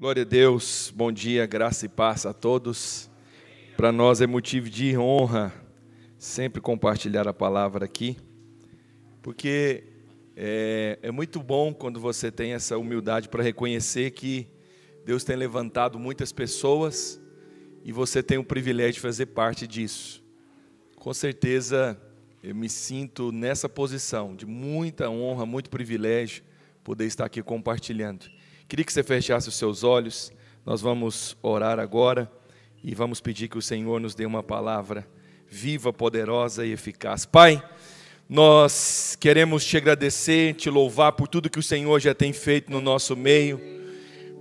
Glória a Deus, bom dia, graça e paz a todos. Para nós é motivo de honra sempre compartilhar a palavra aqui, porque é muito bom quando você tem essa humildade para reconhecer que Deus tem levantado muitas pessoas e você tem o privilégio de fazer parte disso. Com certeza eu me sinto nessa posição de muita honra, muito privilégio poder estar aqui compartilhando. Queria que você fechasse os seus olhos, nós vamos orar agora e vamos pedir que o Senhor nos dê uma palavra viva, poderosa e eficaz. Pai, nós queremos te agradecer, te louvar por tudo que o Senhor já tem feito no nosso meio,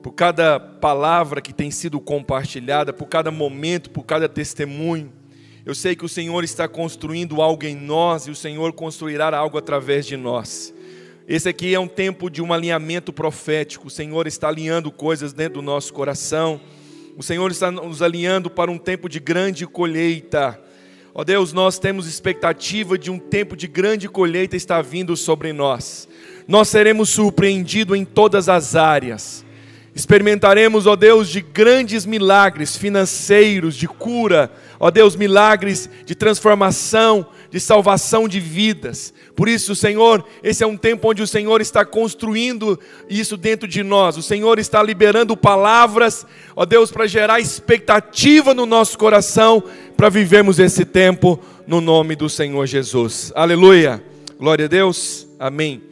por cada palavra que tem sido compartilhada, por cada momento, por cada testemunho. Eu sei que o Senhor está construindo algo em nós e o Senhor construirá algo através de nós. Esse aqui é um tempo de um alinhamento profético. O Senhor está alinhando coisas dentro do nosso coração. O Senhor está nos alinhando para um tempo de grande colheita. Ó Deus, nós temos expectativa de um tempo de grande colheita estar vindo sobre nós. Nós seremos surpreendidos em todas as áreas. Experimentaremos, ó Deus, de grandes milagres financeiros, de cura, ó Deus, milagres de transformação, de salvação de vidas. Por isso, Senhor, esse é um tempo onde o Senhor está construindo isso dentro de nós. O Senhor está liberando palavras, ó Deus, para gerar expectativa no nosso coração, para vivermos esse tempo no nome do Senhor Jesus. Aleluia, glória a Deus, amém.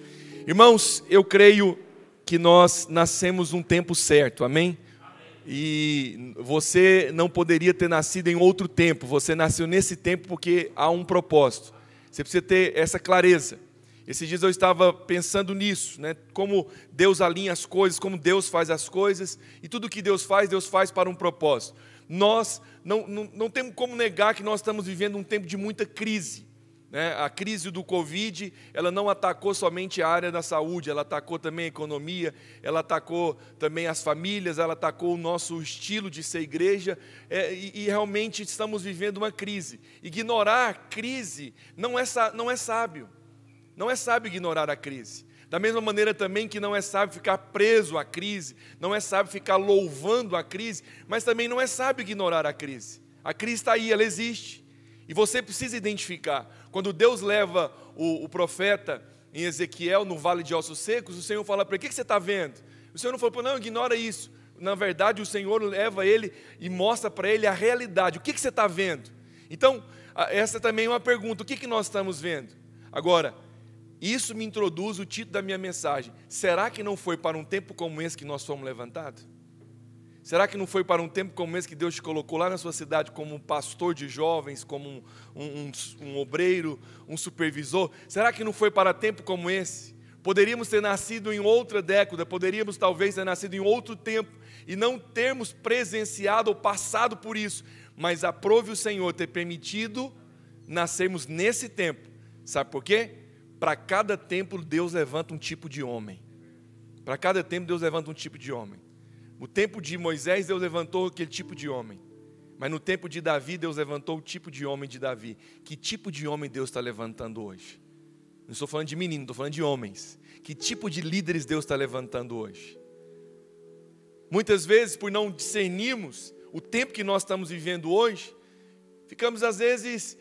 Irmãos, eu creio que nós nascemos num tempo certo, amém? E você não poderia ter nascido em outro tempo, você nasceu nesse tempo porque há um propósito. Você precisa ter essa clareza. Esses dias eu estava pensando nisso, né? Como Deus alinha as coisas, como Deus faz as coisas, e tudo que Deus faz para um propósito. Nós não temos como negar que nós estamos vivendo um tempo de muita crise. A crise do Covid, ela não atacou somente a área da saúde, ela atacou também a economia, ela atacou também as famílias, ela atacou o nosso estilo de ser igreja, e realmente estamos vivendo uma crise. Ignorar a crise não é sábio, não é sábio ignorar a crise. Da mesma maneira também que não é sábio ficar preso à crise, não é sábio ficar louvando a crise, mas também não é sábio ignorar a crise. A crise está aí, ela existe. E você precisa identificar. Quando Deus leva o profeta em Ezequiel no vale de ossos secos, o Senhor fala para ele: o que você está vendo? O Senhor não falou: não, ignora isso. Na verdade, o Senhor leva ele e mostra para ele a realidade. O que você está vendo? Então, essa também é uma pergunta: o que nós estamos vendo? Agora, isso me introduz o título da minha mensagem. Será que não foi para um tempo como esse que nós fomos levantados? Será que não foi para um tempo como esse que Deus te colocou lá na sua cidade como um pastor de jovens, como um obreiro, um supervisor? Será que não foi para tempo como esse? Poderíamos ter nascido em outra década, poderíamos talvez ter nascido em outro tempo e não termos presenciado ou passado por isso. Mas aprove o Senhor ter permitido nascermos nesse tempo. Sabe por quê? Para cada tempo Deus levanta um tipo de homem. Para cada tempo Deus levanta um tipo de homem. No tempo de Moisés, Deus levantou aquele tipo de homem. Mas no tempo de Davi, Deus levantou o tipo de homem de Davi. Que tipo de homem Deus está levantando hoje? Não estou falando de menino, estou falando de homens. Que tipo de líderes Deus está levantando hoje? Muitas vezes, por não discernirmos o tempo que nós estamos vivendo hoje, ficamos às vezes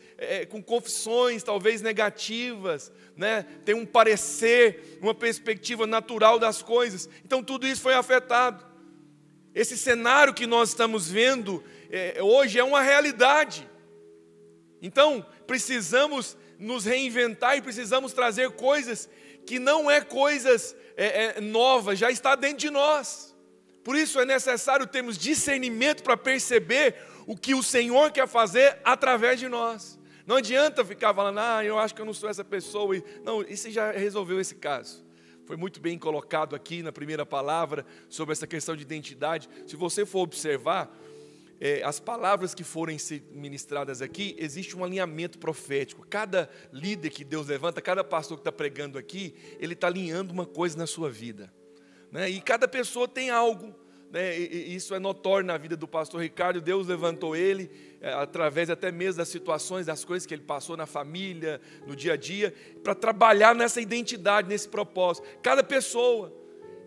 com confissões talvez negativas, né? Tem um parecer, uma perspectiva natural das coisas. Então tudo isso foi afetado. Esse cenário que nós estamos vendo hoje é uma realidade. Então, precisamos nos reinventar e precisamos trazer coisas que não é coisas novas, já está dentro de nós. Por isso é necessário termos discernimento para perceber o que o Senhor quer fazer através de nós. Não adianta ficar falando: eu acho que eu não sou essa pessoa. Não, isso já resolveu esse caso. Foi muito bem colocado aqui na primeira palavra sobre essa questão de identidade. Se você for observar, as palavras que forem ministradas aqui, existe um alinhamento profético. Cada líder que Deus levanta, cada pastor que está pregando aqui, ele está alinhando uma coisa na sua vida, né? E cada pessoa tem algo, né? Isso é notório na vida do pastor Ricardo. Deus levantou ele, através até mesmo das situações, das coisas que ele passou na família, no dia a dia, para trabalhar nessa identidade, nesse propósito. Cada pessoa.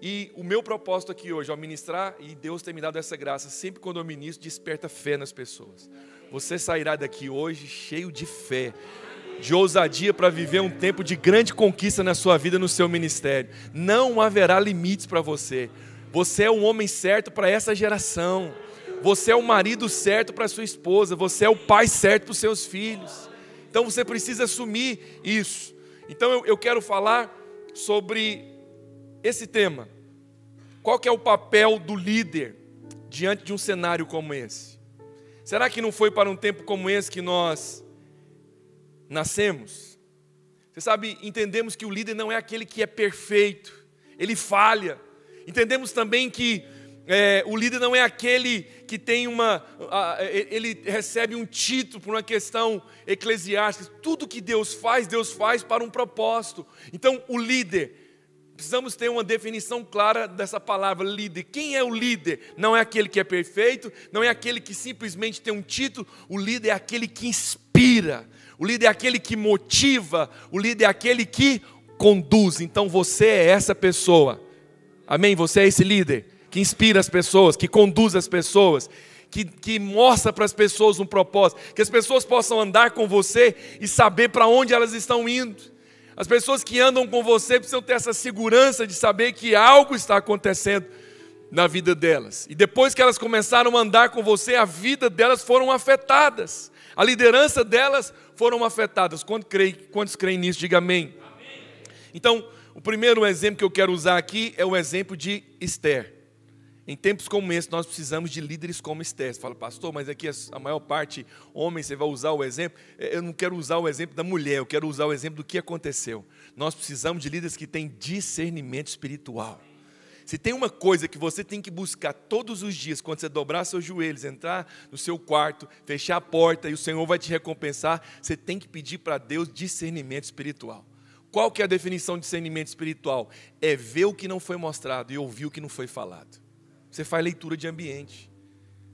E o meu propósito aqui hoje, ao ministrar, e Deus tem me dado essa graça, sempre quando eu ministro, desperta fé nas pessoas. Você sairá daqui hoje cheio de fé, de ousadia para viver um tempo de grande conquista na sua vida, no seu ministério. Não haverá limites para você. Você é o homem certo para essa geração. Você é o marido certo para sua esposa. Você é o pai certo para os seus filhos. Então você precisa assumir isso. Então eu quero falar sobre esse tema. Qual que é o papel do líder diante de um cenário como esse? Será que não foi para um tempo como esse que nós nascemos? Você sabe, entendemos que o líder não é aquele que é perfeito, ele falha. Entendemos também que o líder não é aquele que tem ele recebe um título por uma questão eclesiástica. Tudo que Deus faz para um propósito. Então o líder, precisamos ter uma definição clara dessa palavra líder. Quem é o líder? Não é aquele que é perfeito, não é aquele que simplesmente tem um título. O líder é aquele que inspira, o líder é aquele que motiva, o líder é aquele que conduz. Então você é essa pessoa, amém? Você é esse líder que inspira as pessoas, que conduz as pessoas, que mostra para as pessoas um propósito, que as pessoas possam andar com você e saber para onde elas estão indo. As pessoas que andam com você precisam ter essa segurança de saber que algo está acontecendo na vida delas. E depois que elas começaram a andar com você, a vida delas foram afetadas. A liderança delas foram afetadas. Quantos creem nisso? Diga amém. Amém. Então, o primeiro exemplo que eu quero usar aqui é o exemplo de Esther. Em tempos como esse, nós precisamos de líderes como Esther. Você fala, pastor, mas aqui a maior parte, homem, você vai usar o exemplo. Eu não quero usar o exemplo da mulher, eu quero usar o exemplo do que aconteceu. Nós precisamos de líderes que têm discernimento espiritual. Se tem uma coisa que você tem que buscar todos os dias, quando você dobrar seus joelhos, entrar no seu quarto, fechar a porta e o Senhor vai te recompensar, você tem que pedir para Deus discernimento espiritual. Qual que é a definição de discernimento espiritual? É ver o que não foi mostrado e ouvir o que não foi falado. Você faz leitura de ambiente.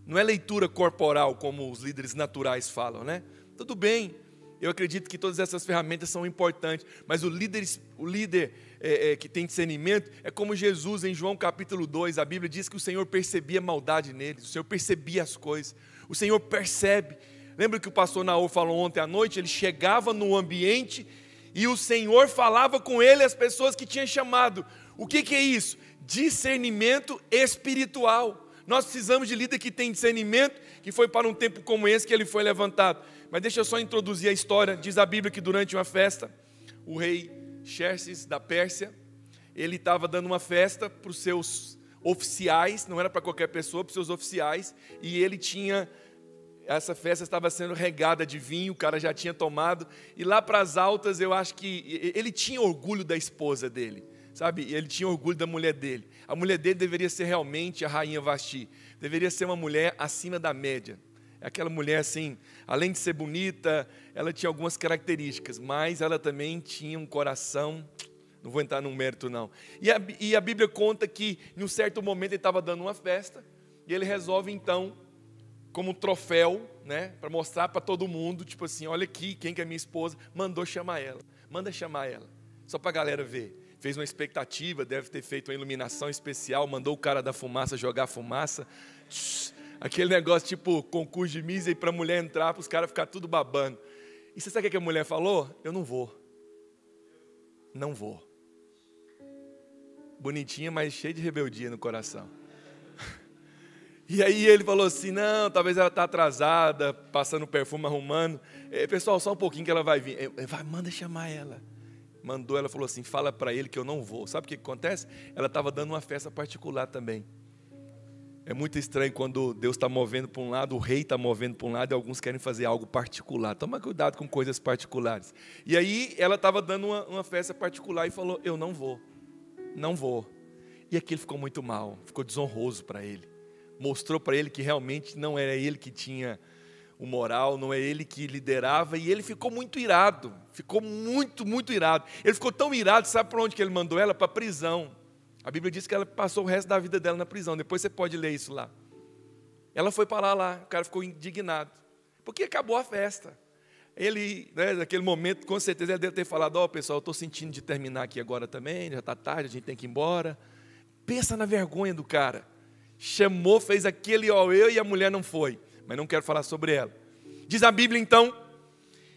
Não é leitura corporal, como os líderes naturais falam, né? Tudo bem, eu acredito que todas essas ferramentas são importantes, mas o líder que tem discernimento é como Jesus em João capítulo 2, a Bíblia diz que o Senhor percebia maldade neles, o Senhor percebia as coisas, o Senhor percebe. Lembra que o pastor Naor falou ontem à noite? Ele chegava no ambiente e o Senhor falava com ele, as pessoas que tinham chamado. O que é isso? Discernimento espiritual. Nós precisamos de líder que tem discernimento, que foi para um tempo como esse que ele foi levantado. Mas deixa eu só introduzir a história. Diz a Bíblia que durante uma festa, o rei Xerxes da Pérsia, ele estava dando uma festa para os seus oficiais, não era para qualquer pessoa, para os seus oficiais, e essa festa estava sendo regada de vinho, o cara já tinha tomado, e lá para as altas eu acho que ele tinha orgulho da esposa dele. Sabe, ele tinha orgulho da mulher dele. A mulher dele deveria ser realmente a rainha Vasti. Deveria ser uma mulher acima da média. Aquela mulher assim, além de ser bonita, ela tinha algumas características, mas ela também tinha um coração, não vou entrar num mérito não. E a Bíblia conta que em um certo momento ele estava dando uma festa, e ele resolve então, como um troféu, né, para mostrar para todo mundo, tipo assim, olha aqui, quem que é minha esposa, manda chamar ela, só para a galera ver. Fez uma expectativa, deve ter feito uma iluminação especial, mandou o cara da fumaça jogar fumaça. Aquele negócio tipo concurso de Miss, e para a mulher entrar, para os caras ficar tudo babando. E você sabe o que a mulher falou? Eu não vou. Não vou. Bonitinha, mas cheia de rebeldia no coração. E aí ele falou assim, não, talvez ela está atrasada, passando perfume, arrumando. Pessoal, só um pouquinho que ela vai vir. Manda chamar ela. Mandou, ela falou assim, fala para ele que eu não vou. Sabe o que acontece? Ela estava dando uma festa particular também. É muito estranho quando Deus está movendo para um lado, o rei está movendo para um lado e alguns querem fazer algo particular. Toma cuidado com coisas particulares. E aí ela estava dando uma festa particular e falou, eu não vou. Não vou. E aquilo ficou muito mal, ficou desonroso para ele. Mostrou para ele que realmente não era ele que tinha o moral, não é ele que liderava, e ele ficou muito irado, ficou muito irado. Ele ficou tão irado, sabe para onde que ele mandou ela? Para a prisão. A Bíblia diz que ela passou o resto da vida dela na prisão, depois você pode ler isso lá. Ela foi para lá, o cara ficou indignado, porque acabou a festa. Ele, naquele momento, com certeza, ele deve ter falado, pessoal, eu estou sentindo de terminar aqui agora também, já está tarde, a gente tem que ir embora. Pensa na vergonha do cara. Chamou, fez aquele auê e a mulher não foi. Mas não quero falar sobre ela. Diz a Bíblia então,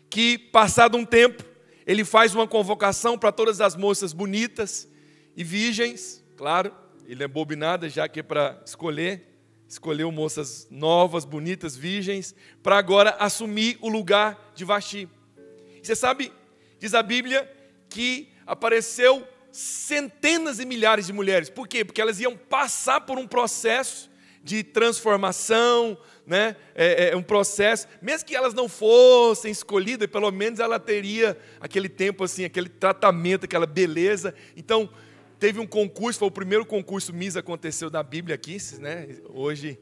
que passado um tempo, ele faz uma convocação para todas as moças bonitas e virgens. Claro, ele é bobinada, já que é para escolheu moças novas, bonitas, virgens, para agora assumir o lugar de Vasti. Você sabe, diz a Bíblia, que apareceu centenas e milhares de mulheres. Por quê? Porque elas iam passar por um processo de transformação, né? Um processo, mesmo que elas não fossem escolhidas, pelo menos ela teria aquele tempo assim, aquele tratamento, aquela beleza. Então, teve um concurso, foi o primeiro concurso Miss aconteceu na Bíblia aqui, né? Hoje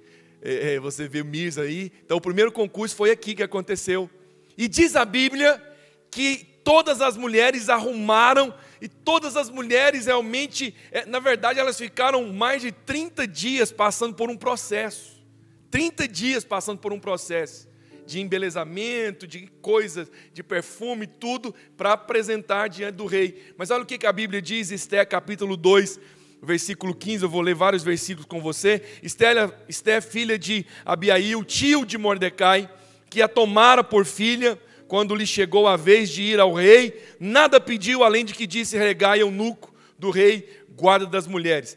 você vê Miss aí. Então, o primeiro concurso foi aqui que aconteceu. E diz a Bíblia que todas as mulheres arrumaram, e todas as mulheres realmente, na verdade, elas ficaram mais de 30 dias passando por um processo. 30 dias passando por um processo de embelezamento, de coisas, de perfume, tudo, para apresentar diante do rei. Mas olha o que a Bíblia diz, Esté, capítulo 2, versículo 15, eu vou ler vários versículos com você. Esté, filha de Abiail, tio de Mordecai, que a tomara por filha, quando lhe chegou a vez de ir ao rei, nada pediu, além de que disse Hegai, eunuco do rei, guarda das mulheres.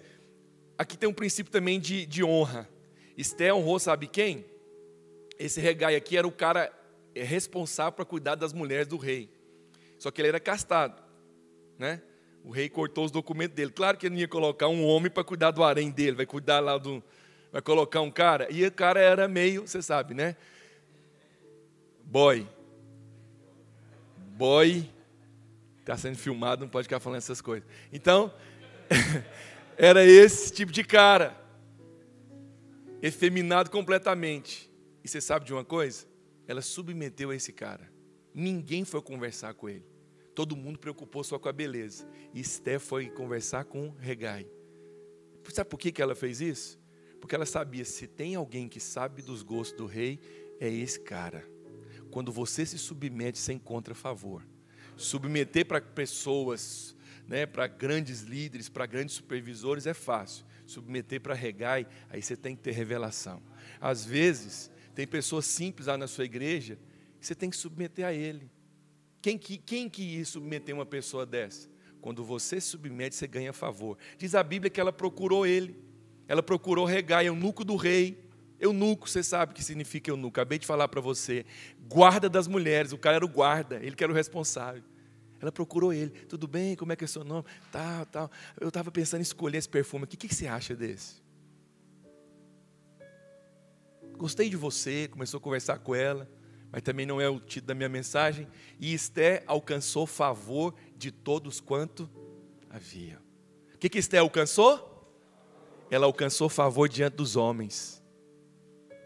Aqui tem um princípio também de honra. Esté honrou, sabe quem? Esse Hegai aqui era o cara responsável para cuidar das mulheres do rei. Só que ele era castado, né? O rei cortou os documentos dele. Claro que ele não ia colocar um homem para cuidar do harém dele, vai cuidar lá vai colocar um cara. E o cara era meio, você sabe, né? Boy, está sendo filmado, não pode ficar falando essas coisas. Então, era esse tipo de cara, efeminado completamente. E você sabe de uma coisa? Ela submeteu a esse cara. Ninguém foi conversar com ele. Todo mundo preocupou só com a beleza. E Esté foi conversar com Hegai. Sabe por que ela fez isso? Porque ela sabia, se tem alguém que sabe dos gostos do rei, é esse cara. Quando você se submete, você encontra favor. Submeter para pessoas, né, para grandes líderes, para grandes supervisores é fácil. Submeter para Hegai, aí você tem que ter revelação. Às vezes, tem pessoas simples lá na sua igreja, que você tem que submeter a ele. Quem que ia submeter uma pessoa dessa? Quando você se submete, você ganha favor. Diz a Bíblia que ela procurou ele. Ela procurou Hegai, eunuco do rei. Eunuco, você sabe o que significa eunuco. Acabei de falar para você. Guarda das mulheres. O cara era o guarda, ele que era o responsável. Ela procurou ele. Tudo bem? Como é que é o seu nome? Tal. Eu estava pensando em escolher esse perfume aqui. O que você acha desse? Gostei de você. Começou a conversar com ela. Mas também não é o título da minha mensagem. E Esté alcançou favor de todos quanto havia. O que Esté alcançou? Ela alcançou favor diante dos homens.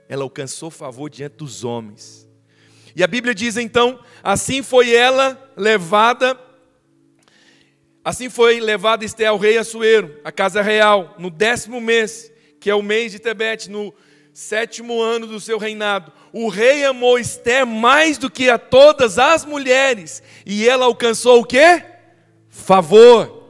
Ela alcançou favor diante dos homens. E a Bíblia diz então, assim foi levada Esté ao rei Assuero, a casa real, no 10º mês, que é o mês de Tebete, no 7º ano do seu reinado. O rei amou Esté mais do que a todas as mulheres, e ela alcançou o quê? Favor.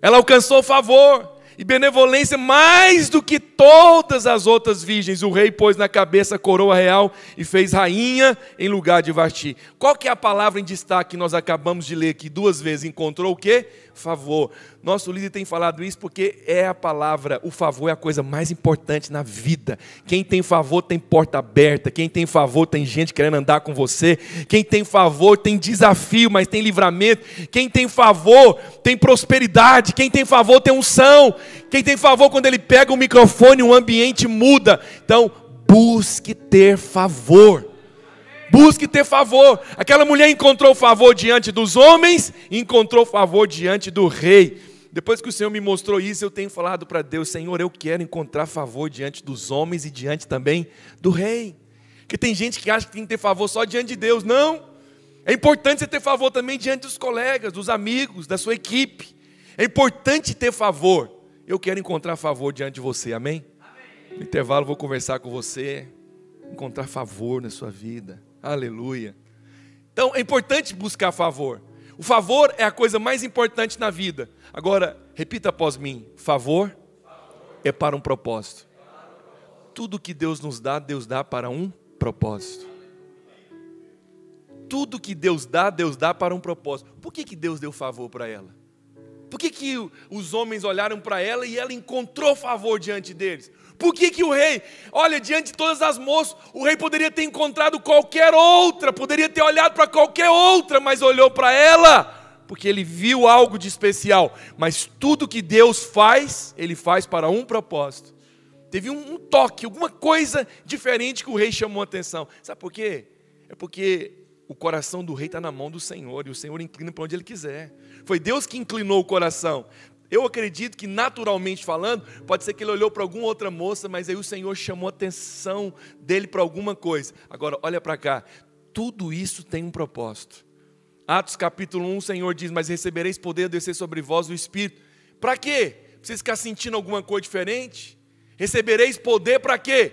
Ela alcançou favor e benevolência mais do que todas as outras virgens. O rei pôs na cabeça a coroa real e fez rainha em lugar de Vasti. Qual que é a palavra em destaque que nós acabamos de ler aqui 2 vezes? Encontrou o quê? Favor. Nosso líder tem falado isso porque é a palavra, o favor é a coisa mais importante na vida. Quem tem favor tem porta aberta, quem tem favor tem gente querendo andar com você, quem tem favor tem desafio, mas tem livramento, quem tem favor tem prosperidade, quem tem favor tem unção, quem tem favor quando ele pega o microfone o ambiente muda. Então busque ter favor. Busque ter favor. Aquela mulher encontrou favor diante dos homens, encontrou favor diante do rei. Depois que o Senhor me mostrou isso, eu tenho falado para Deus, Senhor, eu quero encontrar favor diante dos homens e diante também do rei. Porque tem gente que acha que tem que ter favor só diante de Deus. Não. É importante você ter favor também diante dos colegas, dos amigos, da sua equipe. É importante ter favor. Eu quero encontrar favor diante de você, amém? No intervalo vou conversar com você, encontrar favor na sua vida. Aleluia. Então é importante buscar favor. O favor é a coisa mais importante na vida. Agora, Repita após mim: favor é para um propósito. Tudo que Deus nos dá, Deus dá para um propósito. Tudo que Deus dá para um propósito. Por que Deus deu favor para ela? Por que os homens olharam para ela e ela encontrou favor diante deles? Por que o rei, olha, diante de todas as moças, o rei poderia ter encontrado qualquer outra, poderia ter olhado para qualquer outra, mas olhou para ela, porque ele viu algo de especial. Mas tudo que Deus faz, Ele faz para um propósito. Teve um toque, alguma coisa diferente que o rei chamou a atenção. Sabe por quê? É porque o coração do rei está na mão do Senhor, e o Senhor inclina para onde Ele quiser. Foi Deus que inclinou o coração. Eu acredito que, naturalmente falando, pode ser que ele olhou para alguma outra moça, mas aí o Senhor chamou a atenção dele para alguma coisa. Agora, olha para cá, tudo isso tem um propósito. Atos capítulo 1, o Senhor diz: mas recebereis poder a descer sobre vós o Espírito. Para quê? Para vocês ficarem sentindo alguma coisa diferente? Recebereis poder para quê?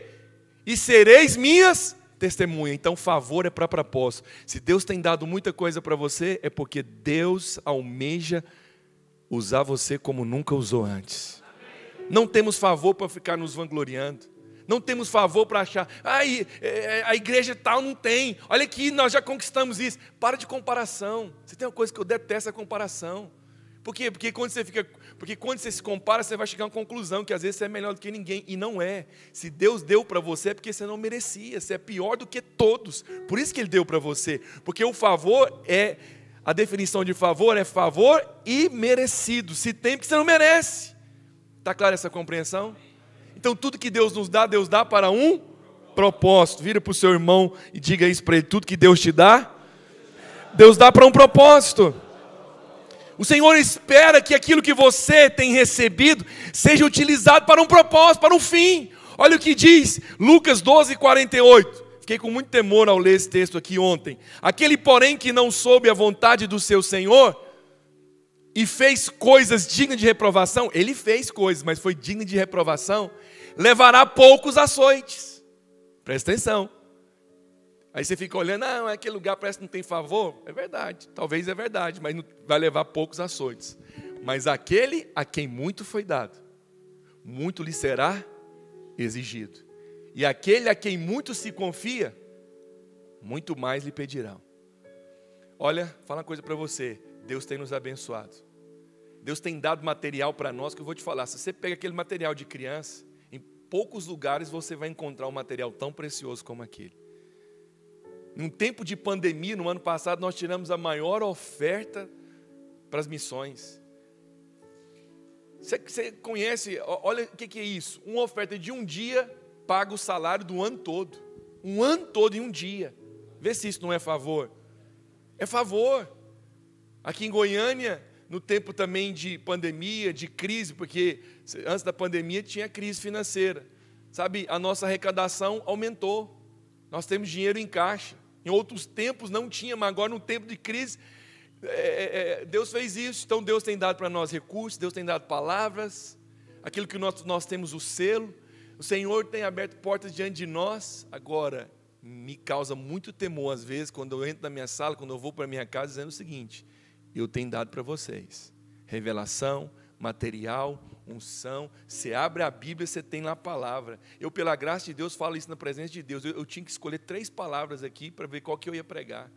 E sereis minhas testemunhas. Então, favor é para propósito. Se Deus tem dado muita coisa para você, é porque Deus almeja usar você como nunca usou antes. Não temos favor para ficar nos vangloriando. Não temos favor para achar, a igreja tal não tem. Olha aqui, nós já conquistamos isso. Para de comparação. Você tem uma coisa que eu detesto, é comparação. Por quê? Porque quando você se compara, você vai chegar a uma conclusão que às vezes você é melhor do que ninguém. E não é. Se Deus deu para você, é porque você não merecia. Você é pior do que todos. Por isso que Ele deu para você. Porque o favor é... A definição de favor é favor e merecido. Se tem, porque você não merece. Está clara essa compreensão? Então tudo que Deus nos dá, Deus dá para um propósito. Vira para o seu irmão e diga isso para ele: tudo que Deus te dá, Deus dá para um propósito. O Senhor espera que aquilo que você tem recebido seja utilizado para um propósito, para um fim. Olha o que diz Lucas 12:48. Fiquei com muito temor ao ler esse texto aqui ontem. Aquele, porém, que não soube a vontade do seu Senhor e fez coisas dignas de reprovação, ele fez coisas, mas foi digno de reprovação, levará poucos açoites. Presta atenção. Aí você fica olhando, aquele lugar parece que não tem favor. É verdade, talvez é verdade, mas vai levar poucos açoites. Mas aquele a quem muito foi dado, muito lhe será exigido. E aquele a quem muito se confia, muito mais lhe pedirão. Olha, fala uma coisa para você. Deus tem nos abençoado. Deus tem dado material para nós, que eu vou te falar. Se você pega aquele material de criança, em poucos lugares você vai encontrar um material tão precioso como aquele. Num tempo de pandemia, no ano passado, nós tiramos a maior oferta para as missões. Você conhece, olha o que é isso. Uma oferta de um dia paga o salário do ano todo. Um ano todo em um dia. Vê se isso não é favor. É favor. Aqui em Goiânia, no tempo também de pandemia, de crise, porque antes da pandemia tinha crise financeira. Sabe, a nossa arrecadação aumentou. Nós temos dinheiro em caixa. Em outros tempos não tinha, mas agora no tempo de crise, Deus fez isso. Então Deus tem dado para nós recursos, Deus tem dado palavras, aquilo que nós temos o selo. O Senhor tem aberto portas diante de nós. Agora, me causa muito temor às vezes, quando eu entro na minha sala, quando eu vou para a minha casa, dizendo o seguinte: eu tenho dado para vocês revelação, material, unção. Você abre a Bíblia, você tem lá a palavra. Eu, pela graça de Deus, falo isso na presença de Deus. Eu tinha que escolher 3 palavras aqui para ver qual que eu ia pregar.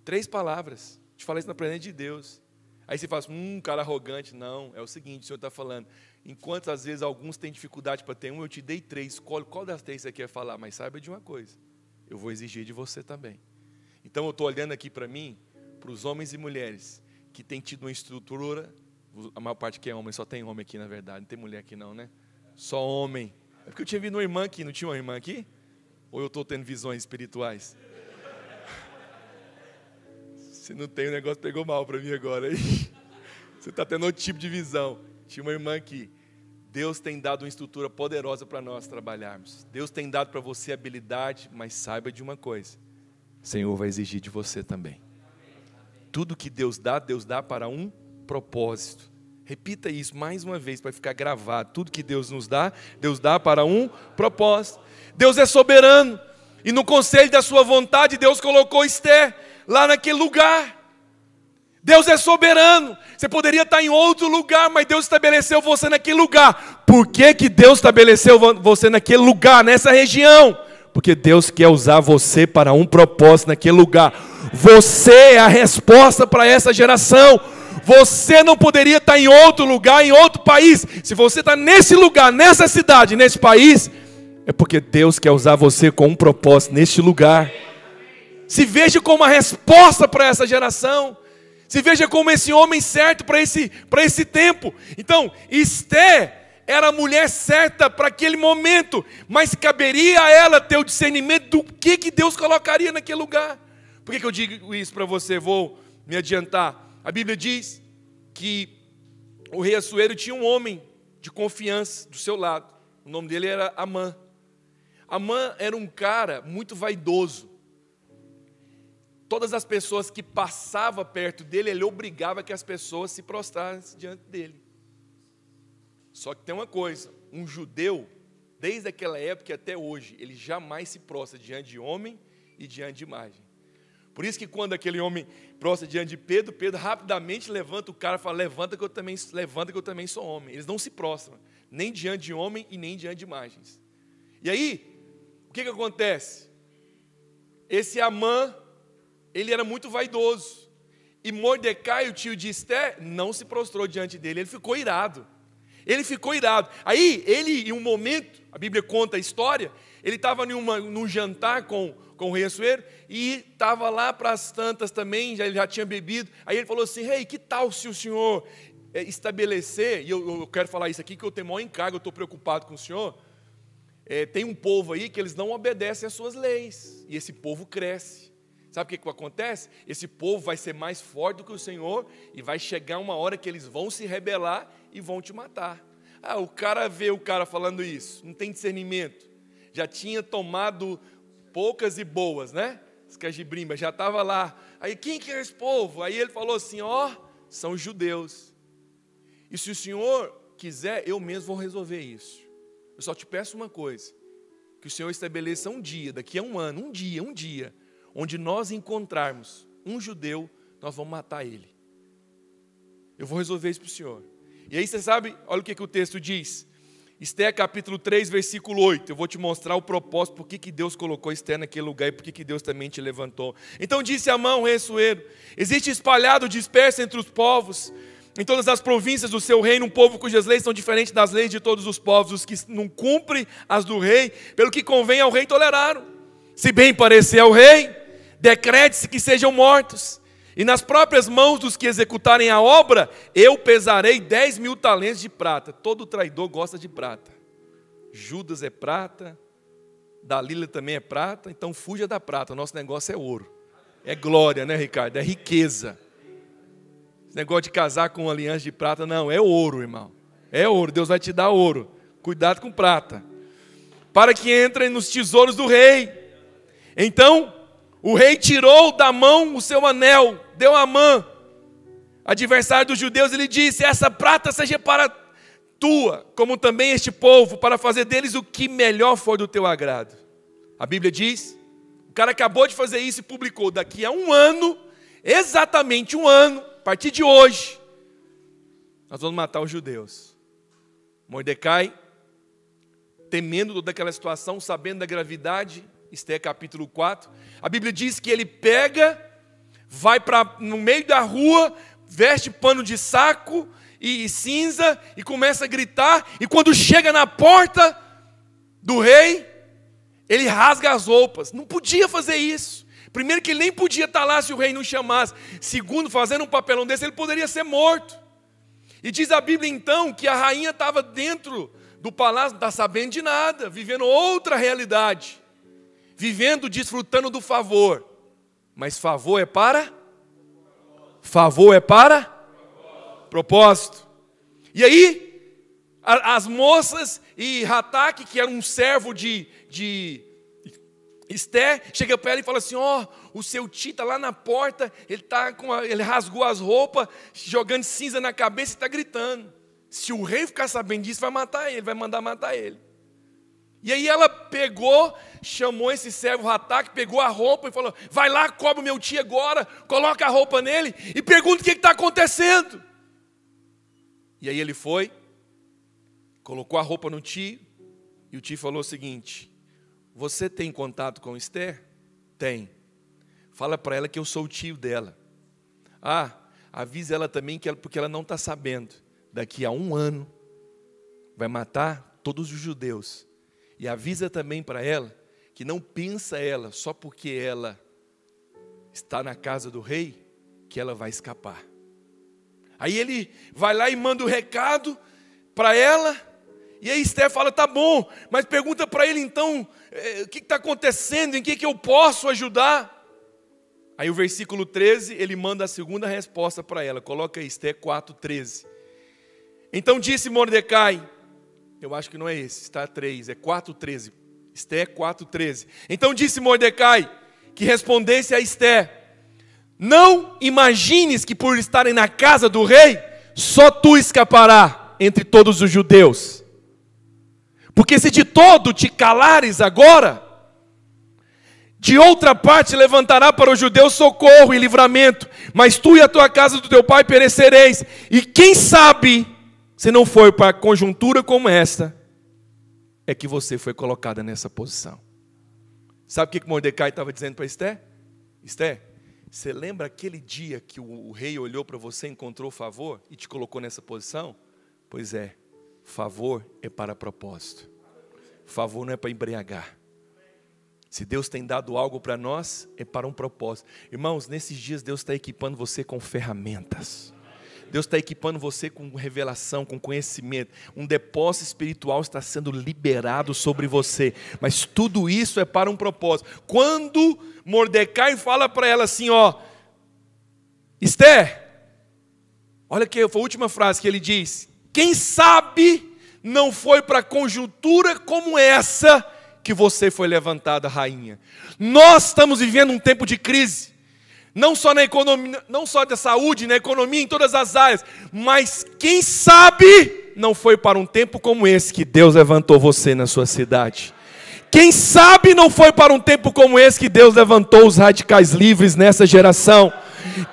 3 palavras. Te falei isso na presença de Deus. Aí você fala assim, cara arrogante. Não, é o seguinte, o Senhor está falando. Enquanto às vezes alguns têm dificuldade para ter eu te dei 3. Escolhe qual das 3 você quer falar. Mas saiba de uma coisa, eu vou exigir de você também. Então eu estou olhando aqui para mim, para os homens e mulheres que têm tido uma estrutura. A maior parte que é homem, só tem homem aqui na verdade. Não tem mulher aqui não, né? Só homem. É porque eu tinha vindo uma irmã aqui. Não tinha uma irmã aqui? Ou eu estou tendo visões espirituais? Se não tem, o negócio pegou mal para mim agora. Você está tendo outro tipo de visão. Tinha uma irmã aqui. Deus tem dado uma estrutura poderosa para nós trabalharmos. Deus tem dado para você habilidade, mas saiba de uma coisa: o Senhor vai exigir de você também. Tudo que Deus dá para um propósito. Repita isso mais uma vez para ficar gravado. Tudo que Deus nos dá, Deus dá para um propósito. Deus é soberano. E no conselho da sua vontade, Deus colocou Esther lá naquele lugar. Deus é soberano. Você poderia estar em outro lugar, mas Deus estabeleceu você naquele lugar. Por que que Deus estabeleceu você naquele lugar, nessa região? Porque Deus quer usar você para um propósito naquele lugar. Você é a resposta para essa geração. Você não poderia estar em outro lugar, em outro país. Se você está nesse lugar, nessa cidade, nesse país, é porque Deus quer usar você com um propósito neste lugar. Se veja como a resposta para essa geração. Se veja como esse homem certo para esse tempo. Então, Esté era a mulher certa para aquele momento, mas caberia a ela ter o discernimento do que Deus colocaria naquele lugar. Por que eu digo isso para você? Vou me adiantar. A Bíblia diz que o rei Assuero tinha um homem de confiança do seu lado. O nome dele era Amã. Amã era um cara muito vaidoso. Todas as pessoas que passavam perto dele, ele obrigava que as pessoas se prostrassem diante dele. Só que tem uma coisa, um judeu, desde aquela época até hoje, ele jamais se prostra diante de homem e diante de imagem. Por isso que quando aquele homem prostra diante de Pedro, Pedro rapidamente levanta o cara e fala, levanta que eu também sou homem. Eles não se prostram, nem diante de homem e nem diante de imagens. E aí, o que acontece? Esse Amã, ele era muito vaidoso. E Mordecai, o tio de Esté, não se prostrou diante dele, ele ficou irado. Aí, ele, em um momento, a Bíblia conta a história, ele estava num jantar com o rei Assuero, e estava lá para as tantas também, ele já tinha bebido. Aí ele falou assim, rei, que tal se o senhor estabelecer, e eu quero falar isso aqui, que eu tenho maior encargo, eu estou preocupado com o senhor. Tem um povo aí que eles não obedecem às suas leis, e esse povo cresce. Sabe o que acontece? Esse povo vai ser mais forte do que o Senhor, e vai chegar uma hora que eles vão se rebelar e vão te matar. O cara vê o cara falando isso, não tem discernimento. Já tinha tomado poucas e boas, né? Escagibrimba, já estava lá. Aí, quem que é esse povo? Aí ele falou assim, são judeus. E se o Senhor quiser, eu mesmo vou resolver isso. Eu só te peço uma coisa, que o Senhor estabeleça um dia, daqui a um ano, um dia, onde nós encontrarmos um judeu, nós vamos matar ele. Eu vou resolver isso para o Senhor. E aí você sabe, olha o que o texto diz. Esté capítulo 3, versículo 8. Eu vou te mostrar o propósito, por que Deus colocou Esté naquele lugar e por que Deus também te levantou. Então disse Amã, o rei Assuero, existe espalhado, disperso entre os povos, em todas as províncias do seu reino, um povo cujas leis são diferentes das leis de todos os povos, os que não cumprem as do rei, pelo que convém ao rei toleraram. Se bem parecer ao rei, decrete-se que sejam mortos, e nas próprias mãos dos que executarem a obra, eu pesarei 10.000 talentos de prata. Todo traidor gosta de prata. Judas é prata, Dalila também é prata, então fuja da prata, o nosso negócio é ouro. É glória, né, Ricardo? É riqueza. Esse negócio de casar com uma aliança de prata, não, é ouro, irmão. É ouro, Deus vai te dar ouro. Cuidado com prata. Para que entrem nos tesouros do rei. Então, o rei tirou da mão o seu anel, deu a Amã, adversário dos judeus, e lhe disse, essa prata seja para tua, como também este povo, para fazer deles o que melhor for do teu agrado. A Bíblia diz, o cara acabou de fazer isso e publicou, daqui a um ano, exatamente um ano, a partir de hoje, nós vamos matar os judeus. Mordecai, temendo toda aquela situação, sabendo da gravidade, Esté capítulo 4, a Bíblia diz que ele pega, vai no meio da rua, veste pano de saco e cinza e começa a gritar, e quando chega na porta do rei, ele rasga as roupas. Não podia fazer isso. Primeiro que ele nem podia estar lá se o rei não chamasse. Segundo, fazendo um papelão desse, ele poderia ser morto. E diz a Bíblia então que a rainha estava dentro do palácio, não está sabendo de nada, vivendo outra realidade. Vivendo, desfrutando do favor. Mas favor é para? Favor é para? Propósito. E aí, as moças e Rataque, que era um servo de Esté, chega para ela e fala assim, o seu tio está lá na porta, ele rasgou as roupas, jogando cinza na cabeça e está gritando. Se o rei ficar sabendo disso, vai matar ele, vai mandar matar ele. E aí ela pegou, chamou esse servo Rataque, pegou a roupa e falou: vai lá, cobre o meu tio agora, coloca a roupa nele e pergunta o que está acontecendo. E aí ele foi, colocou a roupa no tio, e o tio falou o seguinte: você tem contato com Esther? Tem. Fala para ela que eu sou o tio dela. Avisa ela também, porque ela não está sabendo. Daqui a 1 ano, vai matar todos os judeus. E avisa também para ela, que não pensa ela, só porque ela está na casa do rei, que ela vai escapar. Aí ele vai lá e manda o recado para ela, e aí Esther fala: tá bom, mas pergunta para ele então, o que está acontecendo, em que eu posso ajudar? Aí o versículo 13, ele manda a segunda resposta para ela, coloca aí, Esther 4:13. Então disse Mordecai, eu acho que não é esse, está 3, é 4:13, Esther 4:13. Então disse Mordecai, que respondesse a Esther: não imagines que por estarem na casa do rei, só tu escapará entre todos os judeus. Porque se de todo te calares agora, de outra parte levantará para os judeus socorro e livramento, mas tu e a tua casa do teu pai perecereis. E quem sabe, se não for para conjuntura como esta, é que você foi colocada nessa posição. Sabe o que Mordecai estava dizendo para Esther? Esther, você lembra aquele dia que o rei olhou para você, encontrou favor e te colocou nessa posição? Pois é, favor é para propósito. Favor não é para embriagar. Se Deus tem dado algo para nós, é para um propósito. Irmãos, nesses dias Deus está equipando você com ferramentas. Deus está equipando você com revelação, com conhecimento. Um depósito espiritual está sendo liberado sobre você. Mas tudo isso é para um propósito. Quando Mordecai fala para ela assim, Esther, olha que foi a última frase que ele diz: quem sabe não foi para conjuntura como essa que você foi levantada rainha. Nós estamos vivendo um tempo de crise. Não só na economia, não só da saúde, na economia, em todas as áreas. Mas quem sabe não foi para um tempo como esse que Deus levantou você na sua cidade. Quem sabe não foi para um tempo como esse que Deus levantou os radicais livres nessa geração.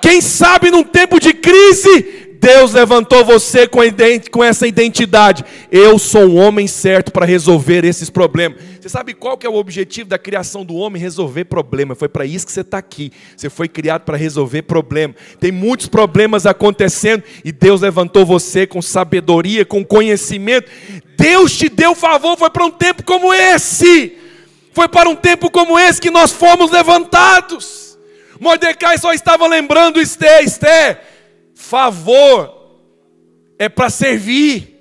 Quem sabe num tempo de crise, Deus levantou você com essa identidade. Eu sou um homem certo para resolver esses problemas. Você sabe qual que é o objetivo da criação do homem? Resolver problema. Foi para isso que você está aqui. Você foi criado para resolver problema. Tem muitos problemas acontecendo e Deus levantou você com sabedoria, com conhecimento. Deus te deu favor, foi para um tempo como esse. Foi para um tempo como esse que nós fomos levantados. Mordecai só estava lembrando Esther, favor é para servir,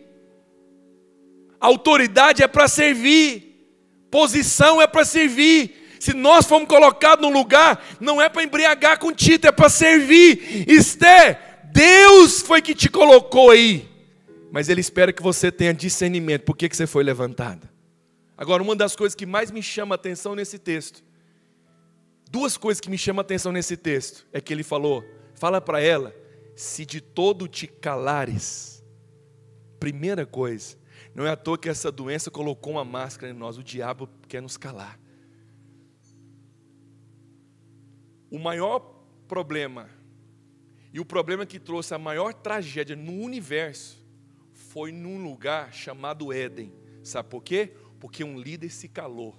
autoridade é para servir, posição é para servir. Se nós fomos colocados num lugar, não é para embriagar com título, é para servir. Esther, Deus foi que te colocou aí, mas Ele espera que você tenha discernimento, por que você foi levantada. Agora, uma das coisas que mais me chama a atenção nesse texto, duas coisas que me chamam a atenção nesse texto, é que ele fala para ela, se de todo te calares. Primeira coisa, não é à toa que essa doença colocou uma máscara em nós, o diabo quer nos calar. O maior problema, e o problema que trouxe a maior tragédia no universo, foi num lugar chamado Éden. Sabe por quê? Porque um líder se calou.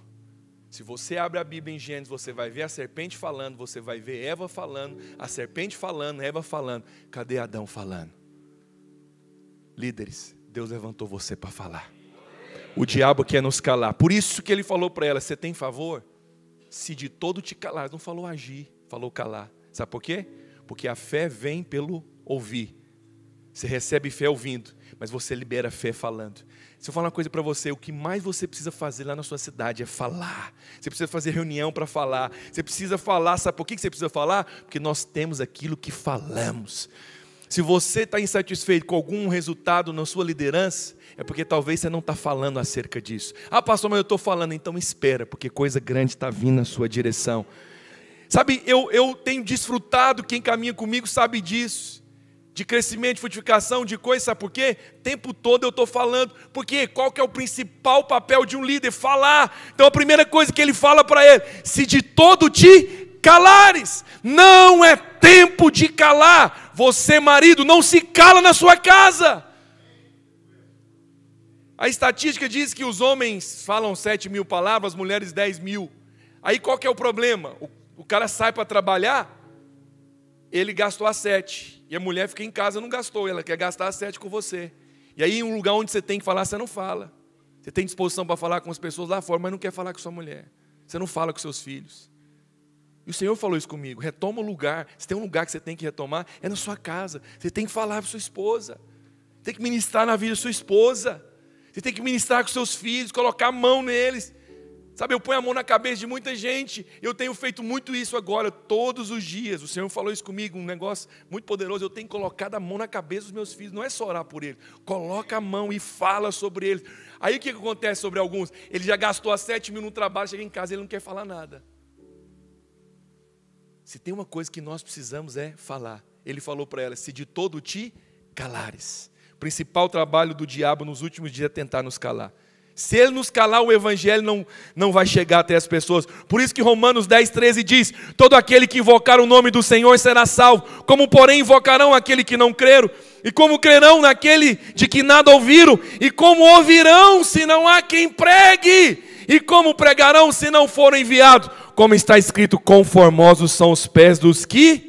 Se você abre a Bíblia em Gênesis, você vai ver a serpente falando, você vai ver Eva falando, a serpente falando, Eva falando. Cadê Adão falando? Líderes, Deus levantou você para falar. O diabo quer nos calar. Por isso que ele falou para ela, você tem favor? Se de todo te calar. Não falou agir, falou calar. Sabe por quê? Porque a fé vem pelo ouvir. Você recebe fé ouvindo, mas você libera fé falando. Se eu falar uma coisa para você, o que mais você precisa fazer lá na sua cidade é falar. Você precisa fazer reunião para falar. Você precisa falar, sabe por que você precisa falar? Porque nós temos aquilo que falamos. Se você está insatisfeito com algum resultado na sua liderança, é porque talvez você não está falando acerca disso. Pastor, mas eu estou falando, então espera, porque coisa grande está vindo na sua direção. Sabe, eu tenho desfrutado, quem caminha comigo sabe disso, de crescimento, de frutificação, de coisa, sabe por quê? O tempo todo eu estou falando. Porque qual que é o principal papel de um líder? Falar. Então a primeira coisa que ele fala para ele: se de todo te calares. Não é tempo de calar. Você, marido, não se cala na sua casa. A estatística diz que os homens falam 7.000 palavras, as mulheres 10.000. Aí qual que é o problema? O cara sai para trabalhar, ele gastou as 7. E a mulher fica em casa, não gastou, ela quer gastar as 7 com você. E aí em um lugar onde você tem que falar, você não fala. Você tem disposição para falar com as pessoas lá fora, mas não quer falar com sua mulher. Você não fala com seus filhos. E o Senhor falou isso comigo: retoma o lugar. Se tem um lugar que você tem que retomar, é na sua casa. Você tem que falar para sua esposa. Tem que ministrar na vida da sua esposa. Você tem que ministrar com seus filhos, colocar a mão neles. Sabe, eu ponho a mão na cabeça de muita gente. Eu tenho feito muito isso agora, todos os dias. O Senhor falou isso comigo, um negócio muito poderoso. Eu tenho colocado a mão na cabeça dos meus filhos. Não é só orar por eles. Coloca a mão e fala sobre eles. Aí o que acontece sobre alguns? Ele já gastou as 7.000 no trabalho, chega em casa e ele não quer falar nada. Se tem uma coisa que nós precisamos é falar. Ele falou para ela: se de todo te calares. O principal trabalho do diabo nos últimos dias é tentar nos calar. Se ele nos calar, o evangelho não vai chegar até as pessoas. Por isso que Romanos 10:13 diz: todo aquele que invocar o nome do Senhor será salvo. Como porém invocarão aquele que não creram? E como crerão naquele de que nada ouviram? E como ouvirão se não há quem pregue? E como pregarão se não forem enviados? Como está escrito: conformosos são os pés dos que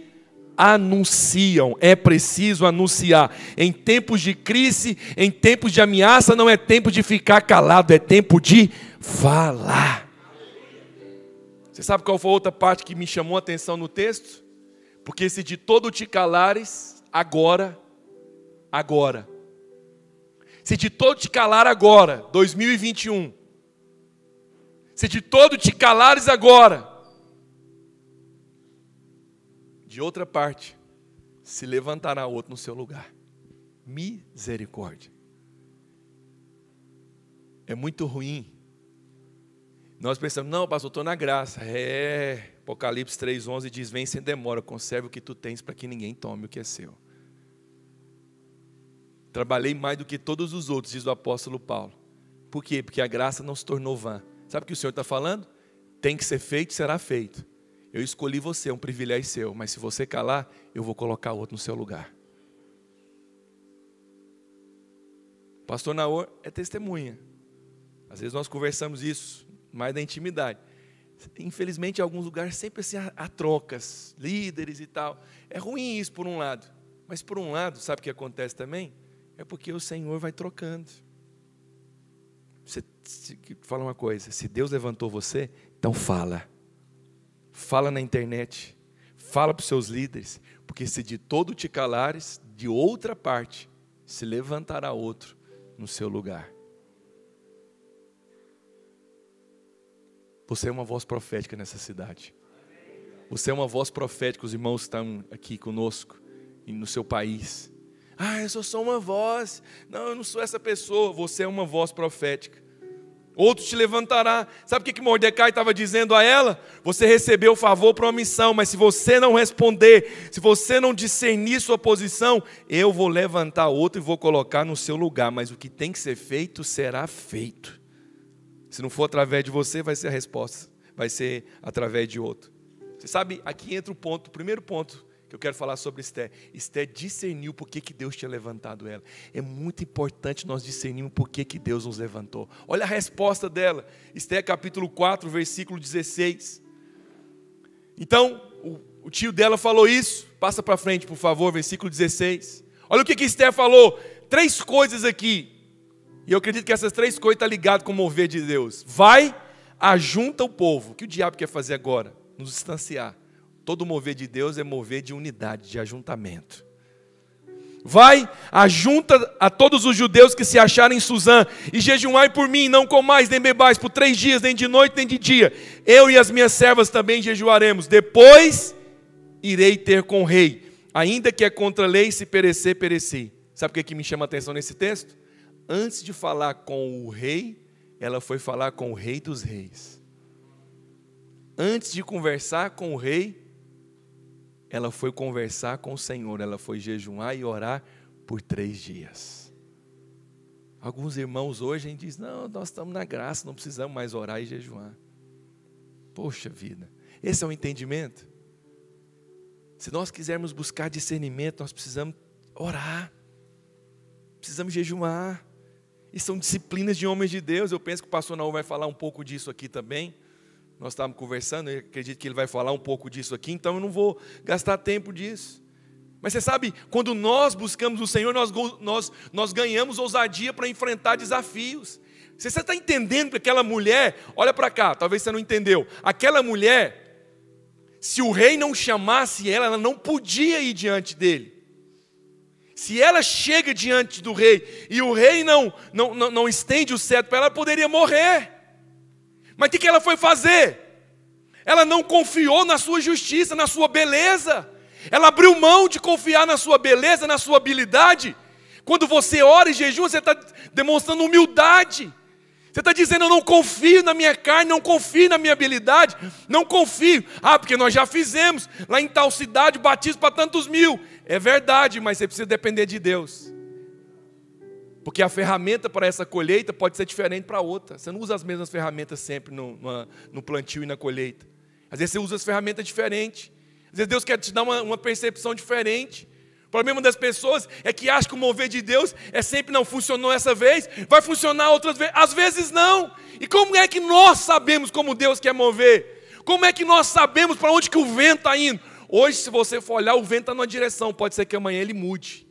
anunciam. É preciso anunciar. Em tempos de crise, em tempos de ameaça, não é tempo de ficar calado, é tempo de falar. Você sabe qual foi a outra parte que me chamou a atenção no texto? Porque se de todo te calares, agora. Se de todo te calar agora, 2021. Se de todo te calares agora, de outra parte, se levantará outro no seu lugar. Misericórdia. É muito ruim. Nós pensamos: não, pastor, eu estou na graça. Apocalipse 3:11 diz: vem sem demora, conserve o que tu tens para que ninguém tome o que é seu. Trabalhei mais do que todos os outros, diz o apóstolo Paulo. Por quê? Porque a graça não se tornou vã. Sabe o que o Senhor está falando? Tem que ser feito, será feito. Eu escolhi você, é um privilégio seu, mas se você calar, eu vou colocar outro no seu lugar. Pastor Naor é testemunha. Às vezes nós conversamos isso, mais da intimidade. Infelizmente, em alguns lugares sempre assim, há trocas, líderes e tal. É ruim isso por um lado, mas por um lado, sabe o que acontece também? É porque o Senhor vai trocando. Você fala uma coisa: se Deus levantou você, então fala. Fala na internet, fala para os seus líderes, porque se de todo te calares, de outra parte se levantará outro no seu lugar. Você é uma voz profética nessa cidade. Você é uma voz profética, os irmãos estão aqui conosco e no seu país. Eu só sou uma voz. Não, eu não sou essa pessoa. Você é uma voz profética. Outro te levantará. Sabe o que Mordecai estava dizendo a ela? Você recebeu favor para uma missão, mas se você não responder, se você não discernir sua posição, eu vou levantar outro e vou colocar no seu lugar. Mas o que tem que ser feito, será feito. Se não for através de você, vai ser a resposta. Vai ser através de outro. Você sabe, aqui entra o primeiro ponto que eu quero falar sobre Esté. Esté discerniu por que Deus tinha levantado ela. É muito importante nós discernirmos por que Deus nos levantou. Olha a resposta dela. Esté capítulo 4, versículo 16. Então, o tio dela falou isso. Passa para frente, por favor, versículo 16. Olha o que Esté falou. 3 coisas aqui. E eu acredito que essas 3 coisas estão ligadas com o mover de Deus. Vai, ajunta o povo. O que o diabo quer fazer agora? Nos distanciar. Todo mover de Deus é mover de unidade, de ajuntamento. Vai, ajunta a todos os judeus que se acharem em Suzã, e jejuai por mim, não comais nem bebais por 3 dias, nem de noite nem de dia. Eu e as minhas servas também jejuaremos. Depois irei ter com o rei, ainda que é contra a lei, se perecer, pereci. Sabe o que me chama a atenção nesse texto? Antes de falar com o rei, ela foi falar com o rei dos reis. Antes de conversar com o rei, ela foi conversar com o Senhor, ela foi jejuar e orar por 3 dias. Alguns irmãos hoje dizem, não, nós estamos na graça, não precisamos mais orar e jejuar. Poxa vida, esse é o entendimento? Se nós quisermos buscar discernimento, nós precisamos orar, precisamos jejuar. E são disciplinas de homens de Deus. Eu penso que o pastor Naú vai falar um pouco disso aqui também. Nós estávamos conversando, eu acredito que ele vai falar um pouco disso aqui, então eu não vou gastar tempo disso. Mas você sabe, quando nós buscamos o Senhor, nós ganhamos ousadia para enfrentar desafios. Você está entendendo que aquela mulher, olha para cá, talvez você não entendeu. Aquela mulher, se o rei não chamasse ela não podia ir diante dele. Se ela chega diante do rei e o rei não estende o cetro para ela, ela poderia morrer. Mas o que ela foi fazer? Ela não confiou na sua justiça, na sua beleza. Ela abriu mão de confiar na sua beleza, na sua habilidade. Quando você ora e jejua, você está demonstrando humildade. Você está dizendo, eu não confio na minha carne, não confio na minha habilidade, não confio. Ah, porque nós já fizemos lá em tal cidade batismo para tantos mil. É verdade, mas você precisa depender de Deus. Porque a ferramenta para essa colheita pode ser diferente para outra. Você não usa as mesmas ferramentas sempre no plantio e na colheita. Às vezes você usa as ferramentas diferentes. Às vezes Deus quer te dar uma percepção diferente. O problema das pessoas é que acham que o mover de Deus é sempre, não funcionou essa vez, vai funcionar outras vezes. Às vezes não. E como é que nós sabemos como Deus quer mover? Como é que nós sabemos para onde que o vento está indo? Hoje, se você for olhar, o vento está numa direção. Pode ser que amanhã ele mude.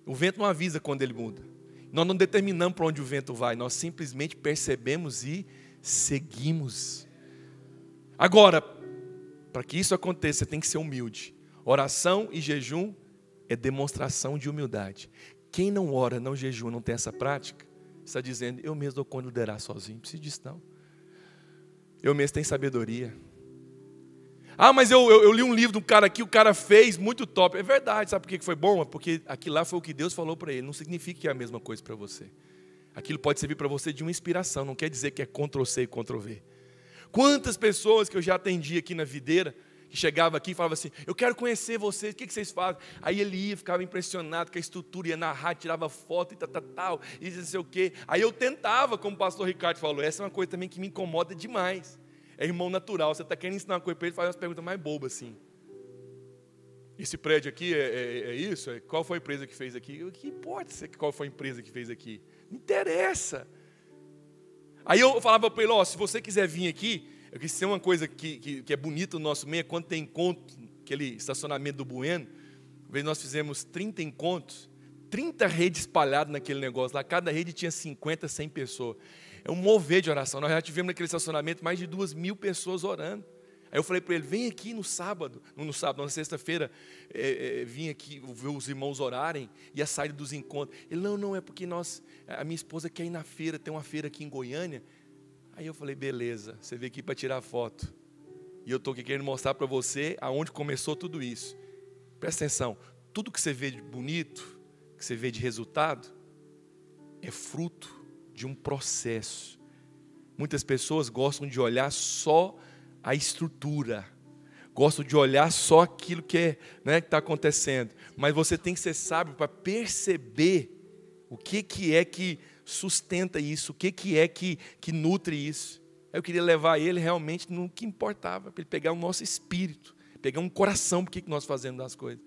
O vento não avisa quando ele muda. Nós não determinamos para onde o vento vai. Nós simplesmente percebemos e seguimos. Agora, para que isso aconteça, você tem que ser humilde. Oração e jejum é demonstração de humildade. Quem não ora, não jejua, não tem essa prática, está dizendo, eu mesmo dou conta de liderar sozinho. Não preciso disso não. Eu mesmo tenho sabedoria. Ah, mas eu li um livro de um cara aqui, o cara fez, muito top. É verdade, sabe por que foi bom? Porque aquilo lá foi o que Deus falou para ele. Não significa que é a mesma coisa para você. Aquilo pode servir para você de uma inspiração, não quer dizer que é Ctrl+C e Ctrl+V. Quantas pessoas que eu já atendi aqui na videira, que chegava aqui e falava assim, eu quero conhecer vocês, o que vocês fazem? Aí ele ia, ficava impressionado com a estrutura, ia narrar, tirava foto e tal, e não sei o quê. Aí eu tentava, como o pastor Ricardo falou, essa é uma coisa também que me incomoda demais. É irmão natural, você está querendo ensinar uma coisa para ele, faz umas perguntas mais bobas assim. Esse prédio aqui é isso? Qual foi a empresa que fez aqui? O que importa qual foi a empresa que fez aqui? Não interessa. Aí eu falava para ele, se você quiser vir aqui, eu quis ser uma coisa que é bonita no nosso meio, quando tem encontro, aquele estacionamento do Bueno, uma vez nós fizemos 30 encontros, 30 redes espalhadas naquele negócio lá, cada rede tinha 50, 100 pessoas. É um mover de oração. Nós já tivemos naquele estacionamento mais de 2.000 pessoas orando. Aí eu falei para ele, vem aqui na sexta-feira, vim aqui ver os irmãos orarem e a saída dos encontros. Ele, não, é porque a minha esposa quer ir na feira, tem uma feira aqui em Goiânia. Aí eu falei, beleza, você veio aqui para tirar foto. E eu estou aqui querendo mostrar para você aonde começou tudo isso. Presta atenção, tudo que você vê de bonito, que você vê de resultado, é fruto de um processo. Muitas pessoas gostam de olhar só a estrutura, gostam de olhar só aquilo que está acontecendo, mas você tem que ser sábio para perceber o que é que sustenta isso, o que é que nutre isso. Eu queria levar ele realmente no que importava, para ele pegar o nosso espírito, pegar um coração, por que nós fazemos das coisas.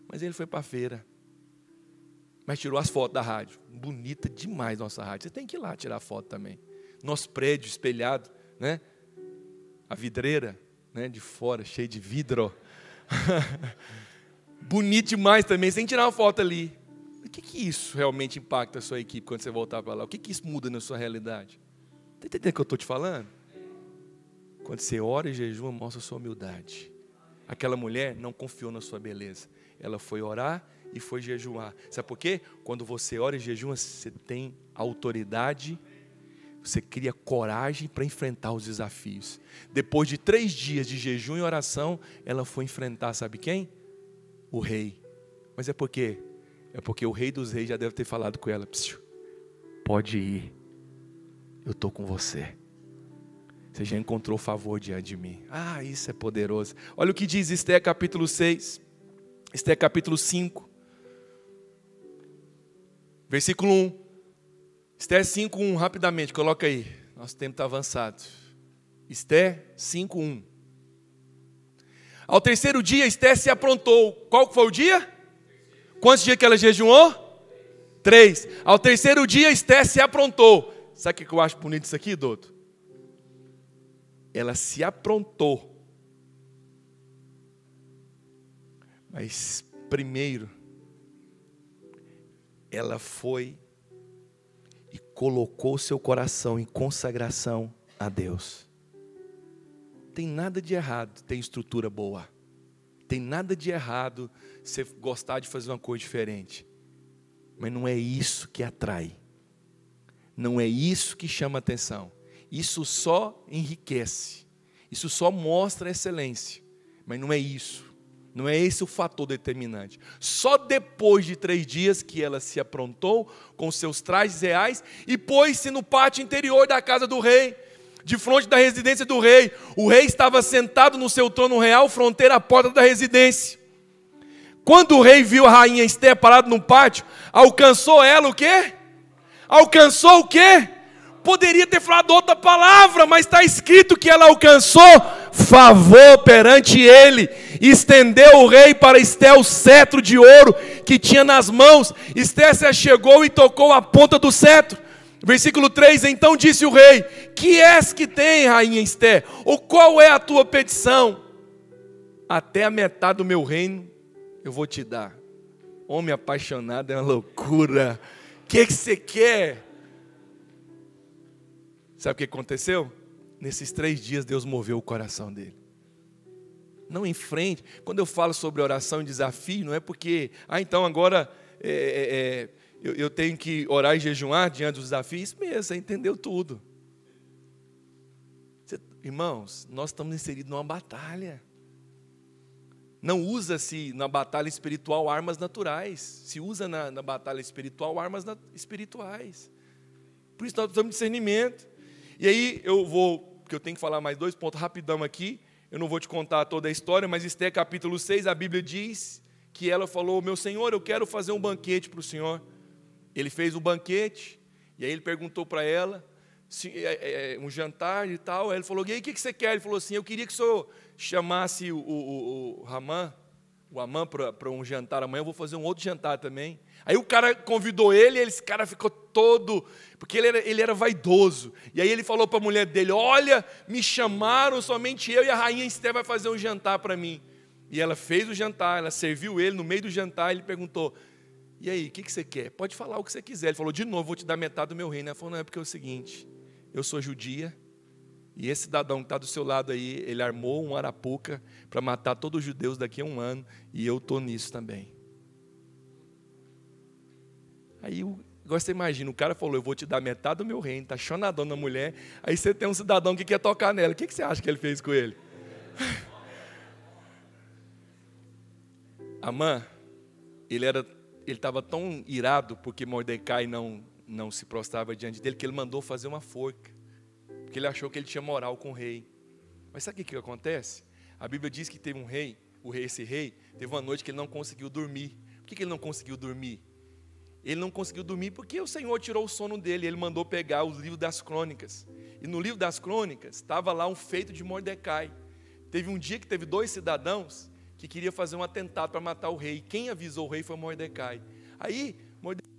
Mas ele foi para a feira, mas tirou as fotos da rádio. Bonita demais nossa rádio. Você tem que ir lá tirar foto também. Nosso prédio espelhado, né? A vidreira, né? De fora, cheio de vidro. Bonito demais também. Você tem que tirar uma foto ali. O que isso realmente impacta a sua equipe quando você voltar para lá? O que isso muda na sua realidade? Está entendendo o que eu estou te falando? Quando você ora e jejua, mostra a sua humildade. Aquela mulher não confiou na sua beleza. Ela foi orar e foi jejuar. Sabe por quê? Quando você ora e jejua, você tem autoridade, você cria coragem para enfrentar os desafios. Depois de 3 dias de jejum e oração, ela foi enfrentar, sabe quem? O rei. Mas é por quê? É porque o rei dos reis já deve ter falado com ela, pode ir, eu estou com você. você já encontrou favor diante de mim. Ah, isso é poderoso. Olha o que diz Esther capítulo 6, Esther capítulo 5, versículo 1. Esther 5:1, rapidamente, coloca aí. Nosso tempo está avançado. Esther 5:1. Ao terceiro dia, Esther se aprontou. Qual foi o dia? Quantos dias que ela jejuou? 3. Ao terceiro dia, Esther se aprontou. Sabe o que eu acho bonito disso aqui, doutor? Ela se aprontou. Mas primeiro, ela foi e colocou seu coração em consagração a Deus. Tem nada de errado ter estrutura boa. Tem nada de errado você gostar de fazer uma coisa diferente. Mas não é isso que atrai. Não é isso que chama atenção. Isso só enriquece. Isso só mostra excelência. Mas não é isso. Não é esse o fator determinante. Só depois de 3 dias que ela se aprontou com seus trajes reais e pôs-se no pátio interior da casa do rei, de frente da residência do rei. O rei estava sentado no seu trono real, fronteira à porta da residência. Quando o rei viu a rainha Esther parada no pátio, alcançou ela o quê? Alcançou o quê? Poderia ter falado outra palavra, mas está escrito que ela alcançou favor perante ele. Estendeu o rei para Esther o cetro de ouro que tinha nas mãos. Esther se achegou e tocou a ponta do cetro. Versículo 3, então disse o rei: que és que tem, rainha Esther? Ou qual é a tua petição? Até a metade do meu reino eu vou te dar. Homem apaixonado é uma loucura. O que você quer? Sabe o que aconteceu? Nesses 3 dias Deus moveu o coração dele. Não em frente. Quando eu falo sobre oração e desafio, não é porque, então agora eu tenho que orar e jejuar diante dos desafios. Isso mesmo, você entendeu tudo. Irmãos, nós estamos inseridos numa batalha. Não usa-se na batalha espiritual armas naturais. Se usa na batalha espiritual armas espirituais. Por isso nós precisamos de discernimento. E aí porque eu tenho que falar mais 2 pontos rapidão aqui. Eu não vou te contar toda a história, mas Esther capítulo 6, a Bíblia diz que ela falou: meu senhor, eu quero fazer um banquete para o senhor. Ele fez o banquete, e aí ele perguntou para ela, um jantar e tal. Aí ele falou: e aí, o que você quer? Ele falou assim: eu queria que o senhor chamasse o Amã para um jantar amanhã, eu vou fazer um outro jantar também. Aí o cara convidou ele, e esse cara ficou todo, porque ele era vaidoso. E aí ele falou para a mulher dele: olha, me chamaram, somente eu e a rainha Esther vai fazer um jantar para mim. E ela fez o jantar, ela serviu ele. No meio do jantar ele perguntou: e aí, o que você quer? Pode falar o que você quiser. Ele falou: de novo, vou te dar metade do meu reino. Ela falou: não, é porque é o seguinte, eu sou judia, e esse cidadão que está do seu lado aí, ele armou um arapuca para matar todos os judeus daqui a 1 ano, e eu estou nisso também. Aí, agora você imagina, o cara falou: eu vou te dar metade do meu reino, está chonadão na mulher, aí você tem um cidadão que quer tocar nela. O que você acha que ele fez com ele? Amã, ele estava tão irado porque Mordecai não se prostrava diante dele, que ele mandou fazer uma forca. Porque ele achou que ele tinha moral com o rei. Mas sabe o que acontece? A Bíblia diz que teve um rei, esse rei, teve uma noite que ele não conseguiu dormir. Por que ele não conseguiu dormir? Ele não conseguiu dormir porque o Senhor tirou o sono dele. Ele mandou pegar o livro das crônicas. E no livro das crônicas estava lá um feito de Mordecai. Teve um dia que teve 2 cidadãos que queriam fazer um atentado para matar o rei. Quem avisou o rei foi Mordecai. Aí, Mordecai...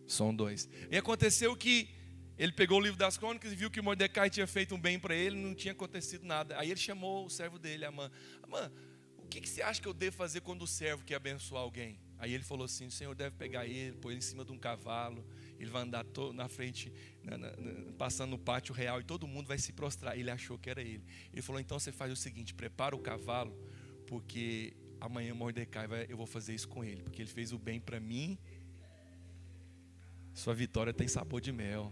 Som 2. E aconteceu que ele pegou o livro das crônicas e viu que Mordecai tinha feito um bem para ele, não tinha acontecido nada. Aí ele chamou o servo dele, Amã. Amã, o que você acha que eu devo fazer quando o servo quer abençoar alguém? Aí ele falou assim: o Senhor deve pegar ele, pôr ele em cima de um cavalo, ele vai andar na frente, passando no pátio real, e todo mundo vai se prostrar. Ele achou que era ele. Ele falou: então você faz o seguinte, prepara o cavalo, porque amanhã Mordecai eu vou fazer isso com ele, porque ele fez o bem para mim sua vitória tem sabor de mel.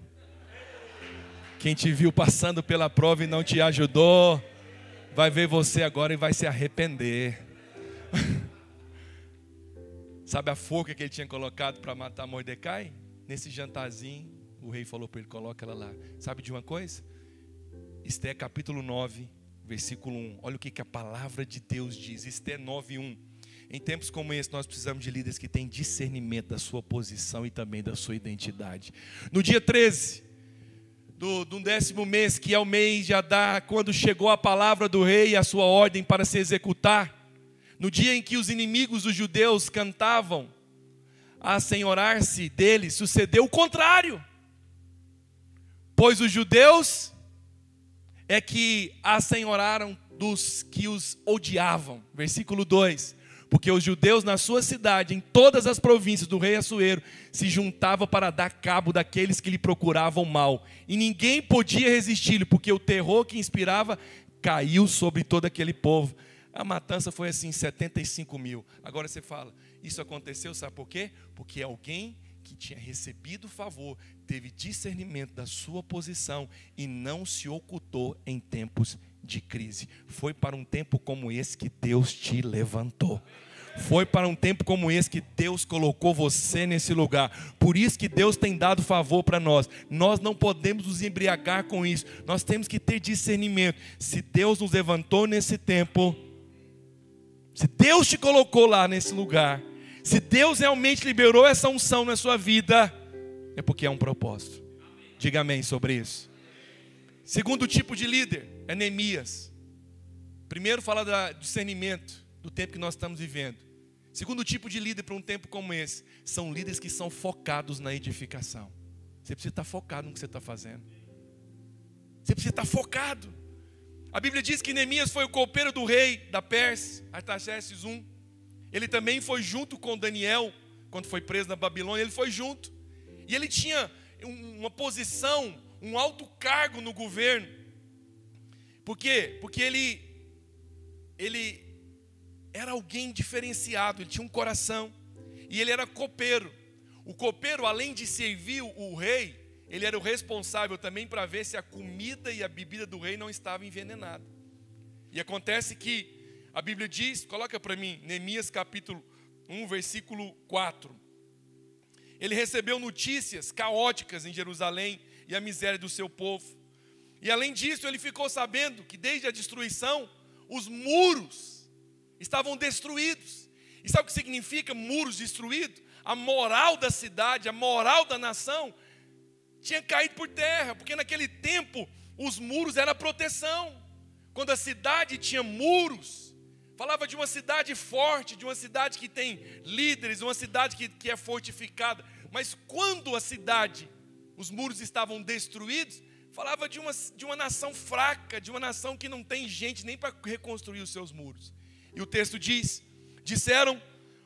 Quem te viu passando pela prova e não te ajudou, vai ver você agora e vai se arrepender. Sabe a forca que ele tinha colocado para matar Mordecai? Nesse jantarzinho, o rei falou para ele, coloca ela lá. Sabe de uma coisa? Esté capítulo 9, versículo 1. Olha o que a palavra de Deus diz. Esté 9, 1. Em tempos como esse, nós precisamos de líderes que têm discernimento da sua posição e também da sua identidade. No dia 13 do 10º mês, que é o mês de Adar, quando chegou a palavra do rei e a sua ordem para se executar, no dia em que os inimigos dos judeus cantavam a assenhorar-se deles, sucedeu o contrário. Pois os judeus é que assenhoraram dos que os odiavam. Versículo 2. Porque os judeus na sua cidade, em todas as províncias do rei Assuero, se juntavam para dar cabo daqueles que lhe procuravam mal. E ninguém podia resistir-lhe, porque o terror que inspirava caiu sobre todo aquele povo. A matança foi assim, 75 mil. Agora você fala, isso aconteceu, sabe por quê? Porque alguém que tinha recebido favor, teve discernimento da sua posição e não se ocultou em tempos de crise. Foi para um tempo como esse que Deus te levantou. Foi para um tempo como esse que Deus colocou você nesse lugar. Por isso que Deus tem dado favor para nós. Nós não podemos nos embriagar com isso. Nós temos que ter discernimento. Se Deus nos levantou nesse tempo, se Deus te colocou lá nesse lugar, se Deus realmente liberou essa unção na sua vida, é porque é um propósito. Diga amém sobre isso. Segundo tipo de líder é Neemias. Primeiro fala do discernimento do tempo que nós estamos vivendo. Segundo tipo de líder para um tempo como esse, são líderes que são focados na edificação. Você precisa estar focado no que você está fazendo. Você precisa estar focado. A Bíblia diz que Neemias foi o copeiro do rei da Pérsia, Artaxerxes I. Ele também foi junto com Daniel, quando foi preso na Babilônia, ele foi junto. E ele tinha uma posição, um alto cargo no governo. Por quê? Porque ele era alguém diferenciado, ele tinha um coração. E ele era copeiro. O copeiro, além de servir o rei, ele era o responsável também para ver se a comida e a bebida do rei não estavam envenenadas. E acontece que a Bíblia diz, coloca para mim, Neemias capítulo 1, versículo 4. Ele recebeu notícias caóticas em Jerusalém e a miséria do seu povo. E além disso, ele ficou sabendo que desde a destruição, os muros estavam destruídos. E sabe o que significa muros destruídos? A moral da cidade, a moral da nação tinha caído por terra, porque naquele tempo os muros eram a proteção. Quando a cidade tinha muros, falava de uma cidade forte, de uma cidade que tem líderes, uma cidade que é fortificada. Mas quando a cidade, os muros estavam destruídos, falava de uma nação fraca, de uma nação que não tem gente nem para reconstruir os seus muros. E o texto diz, disseram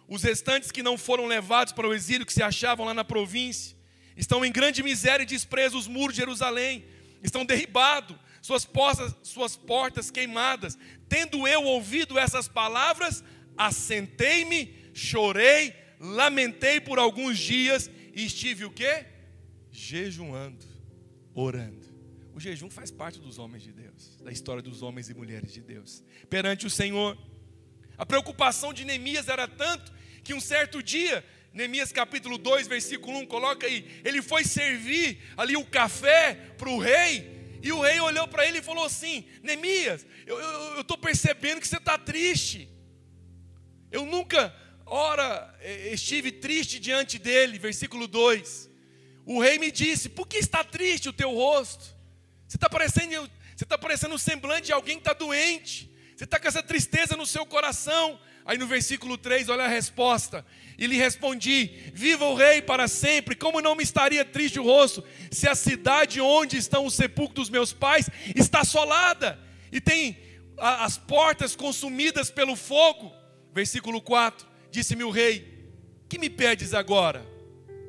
os restantes que não foram levados para o exílio, que se achavam lá na província, estão em grande miséria e desprezo os muros de Jerusalém, estão derribados, suas portas queimadas. Tendo eu ouvido essas palavras, assentei-me, chorei, lamentei por alguns dias e estive o quê? Jejuando, orando. O jejum faz parte dos homens de Deus, da história dos homens e mulheres de Deus, perante o Senhor. A preocupação de Neemias era tanto que um certo dia, Neemias capítulo 2, versículo 1, coloca aí, ele foi servir ali o café para o rei, e o rei olhou para ele e falou assim, Neemias, eu estou percebendo que você está triste. Eu nunca, estive triste diante dele, versículo 2. O rei me disse, por que está triste o teu rosto? Você está parecendo o semblante de alguém que está doente. Você está com essa tristeza no seu coração. Aí no versículo 3, olha a resposta. E lhe respondi, viva o rei para sempre. Como não me estaria triste o rosto, se a cidade onde estão os sepulcros dos meus pais está assolada, e tem as portas consumidas pelo fogo. Versículo 4, disse-me o rei, que me pedes agora?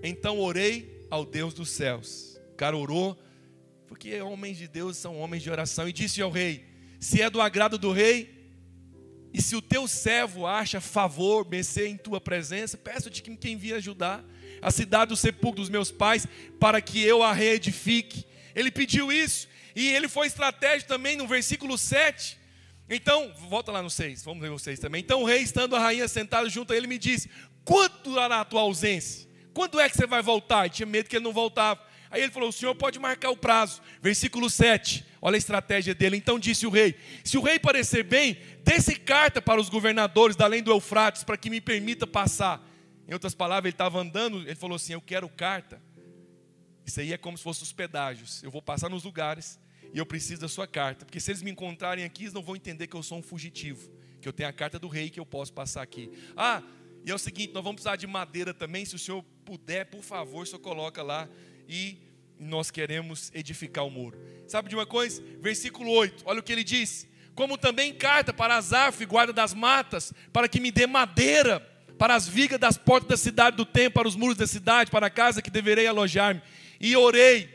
Então orei ao Deus dos céus. O cara orou, porque homens de Deus são homens de oração, e disse ao rei, se é do agrado do rei, E se o teu servo acha favor, mercê em tua presença, peço-te que quem vier ajudar a cidade do sepulcro dos meus pais, para que eu a reedifique. Ele pediu isso, e ele foi estratégico também no versículo 7. Então, volta lá no 6, vamos ver o 6 também. Então o rei, estando a rainha sentada junto a ele, me disse: quanto durará a tua ausência? Quando é que você vai voltar? E tinha medo que ele não voltava. Aí ele falou: o senhor pode marcar o prazo. Versículo 7, olha a estratégia dele. Então disse o rei: se o rei parecer bem, dê-se carta para os governadores da além do Eufrates, para que me permita passar. Em outras palavras, ele estava andando, ele falou assim: eu quero carta. Isso aí é como se fosse os pedágios. Eu vou passar nos lugares e eu preciso da sua carta, porque se eles me encontrarem aqui, eles não vão entender que eu sou um fugitivo, que eu tenho a carta do rei, que eu posso passar aqui. E é o seguinte, nós vamos precisar de madeira também. Se o senhor puder, por favor, o senhor coloca lá. E nós queremos edificar o muro. Sabe de uma coisa? Versículo 8, olha o que ele diz: como também carta para Asaf, guarda das matas, para que me dê madeira para as vigas das portas da cidade do templo, para os muros da cidade, para a casa que deverei alojar-me. E orei,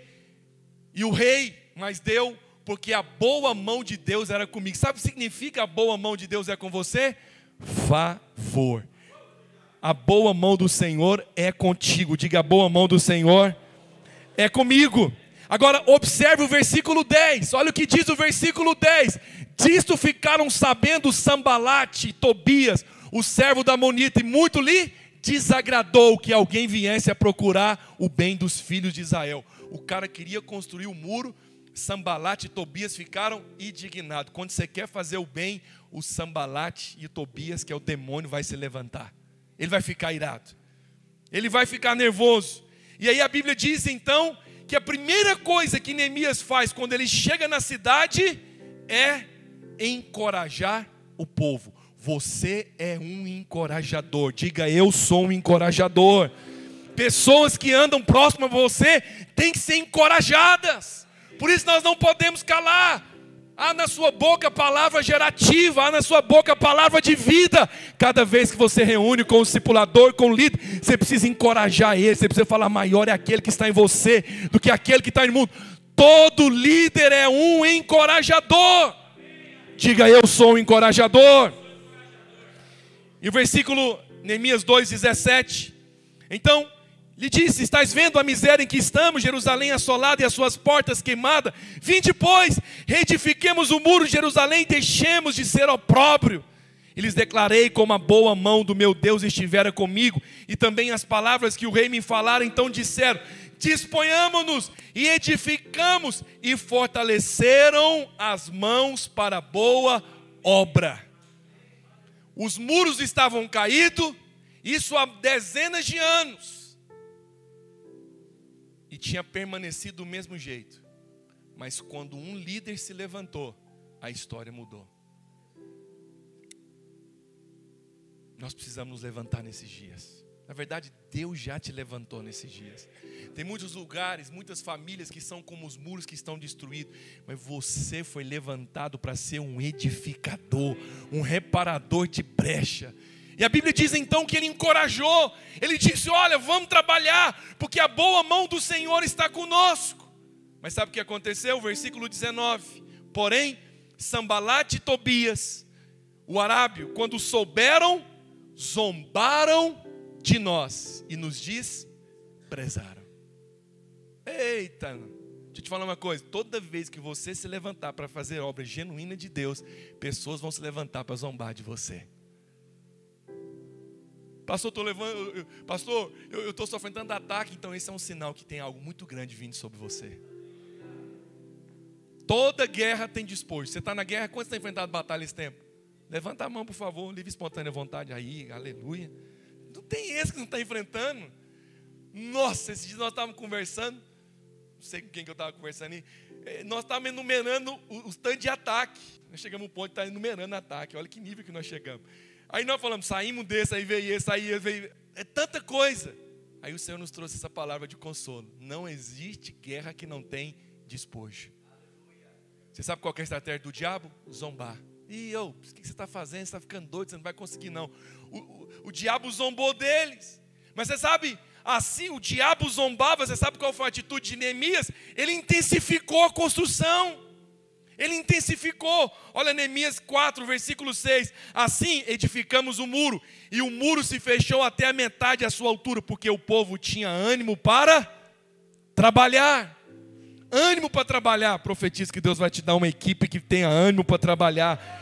e o rei mas deu, porque a boa mão de Deus era comigo. Sabe o que significa a boa mão de Deus é com você? Favor. A boa mão do Senhor é contigo. Diga: a boa mão do Senhor é comigo. Agora observe o versículo 10. Olha o que diz o versículo 10. Disto ficaram sabendo Sambalate e Tobias, o servo da Amonita, e muito lhe desagradou que alguém viesse a procurar o bem dos filhos de Israel. O cara queria construir o muro. Sambalate e Tobias ficaram indignados. Quando você quer fazer o bem, o Sambalate e o Tobias, que é o demônio, vai se levantar. Ele vai ficar irado. Ele vai ficar nervoso. E aí a Bíblia diz então que a primeira coisa que Neemias faz quando ele chega na cidade é encorajar o povo. Você é um encorajador. Diga: eu sou um encorajador. Pessoas que andam próximas a você têm que ser encorajadas. Por isso nós não podemos calar. Há na sua boca palavra gerativa, há na sua boca palavra de vida. Cada vez que você reúne com o discipulador, com o líder, você precisa encorajar ele. Você precisa falar: maior é aquele que está em você do que aquele que está no mundo. Todo líder é um encorajador. Diga: eu sou um encorajador. E o versículo Neemias 2:17. Então lhe disse: estás vendo a miséria em que estamos, Jerusalém assolada e as suas portas queimadas? Vinde, pois, reedifiquemos o muro de Jerusalém e deixemos de ser opróbrio. E lhes declarei como a boa mão do meu Deus estivera comigo, e também as palavras que o rei me falara. Então disseram: disponhamos-nos e edificamos, e fortaleceram as mãos para a boa obra. Os muros estavam caídos, isso há dezenas de anos. E tinha permanecido do mesmo jeito. Mas quando um líder se levantou, a história mudou. Nós precisamos nos levantar nesses dias. Na verdade, Deus já te levantou nesses dias. Tem muitos lugares, muitas famílias que são como os muros que estão destruídos. Mas você foi levantado para ser um edificador, um reparador de brecha. E a Bíblia diz então que ele encorajou. Ele disse: olha, vamos trabalhar, porque a boa mão do Senhor está conosco. Mas sabe o que aconteceu? Versículo 19. Porém, Sambalate e Tobias, o arábio, quando souberam, zombaram de nós e nos desprezaram. Eita, deixa eu te falar uma coisa. Toda vez que você se levantar para fazer obra genuína de Deus, pessoas vão se levantar para zombar de você. Pastor, eu estou sofrendo tanto ataque. Então esse é um sinal que tem algo muito grande vindo sobre você. Toda guerra tem despojo. Você está na guerra, quantos tem enfrentado batalha esse tempo? Levanta a mão, por favor, livre espontânea vontade. Aí, aleluia. Não tem esse que não está enfrentando. Nossa, esses dias nós estávamos conversando. Não sei com quem que eu estava conversando aí. Nós estávamos enumerando os tantos de ataque. Nós chegamos a um ponto de estar enumerando ataque. Olha que nível que nós chegamos. Aí nós falamos: saímos desse, aí veio esse, aí veio. É tanta coisa. Aí o Senhor nos trouxe essa palavra de consolo. Não existe guerra que não tem despojo. Você sabe qual que é a estratégia do diabo? Zombar. O que você está fazendo? Você está ficando doido, você não vai conseguir não. O diabo zombou deles. Mas você sabe, assim o diabo zombava. Você sabe qual foi a atitude de Neemias? Ele intensificou a construção. Ele intensificou. Olha Neemias 4, versículo 6. Assim edificamos o muro, e o muro se fechou até a metade da sua altura, porque o povo tinha ânimo para trabalhar. Ânimo para trabalhar. Profetiza que Deus vai te dar uma equipe que tenha ânimo para trabalhar.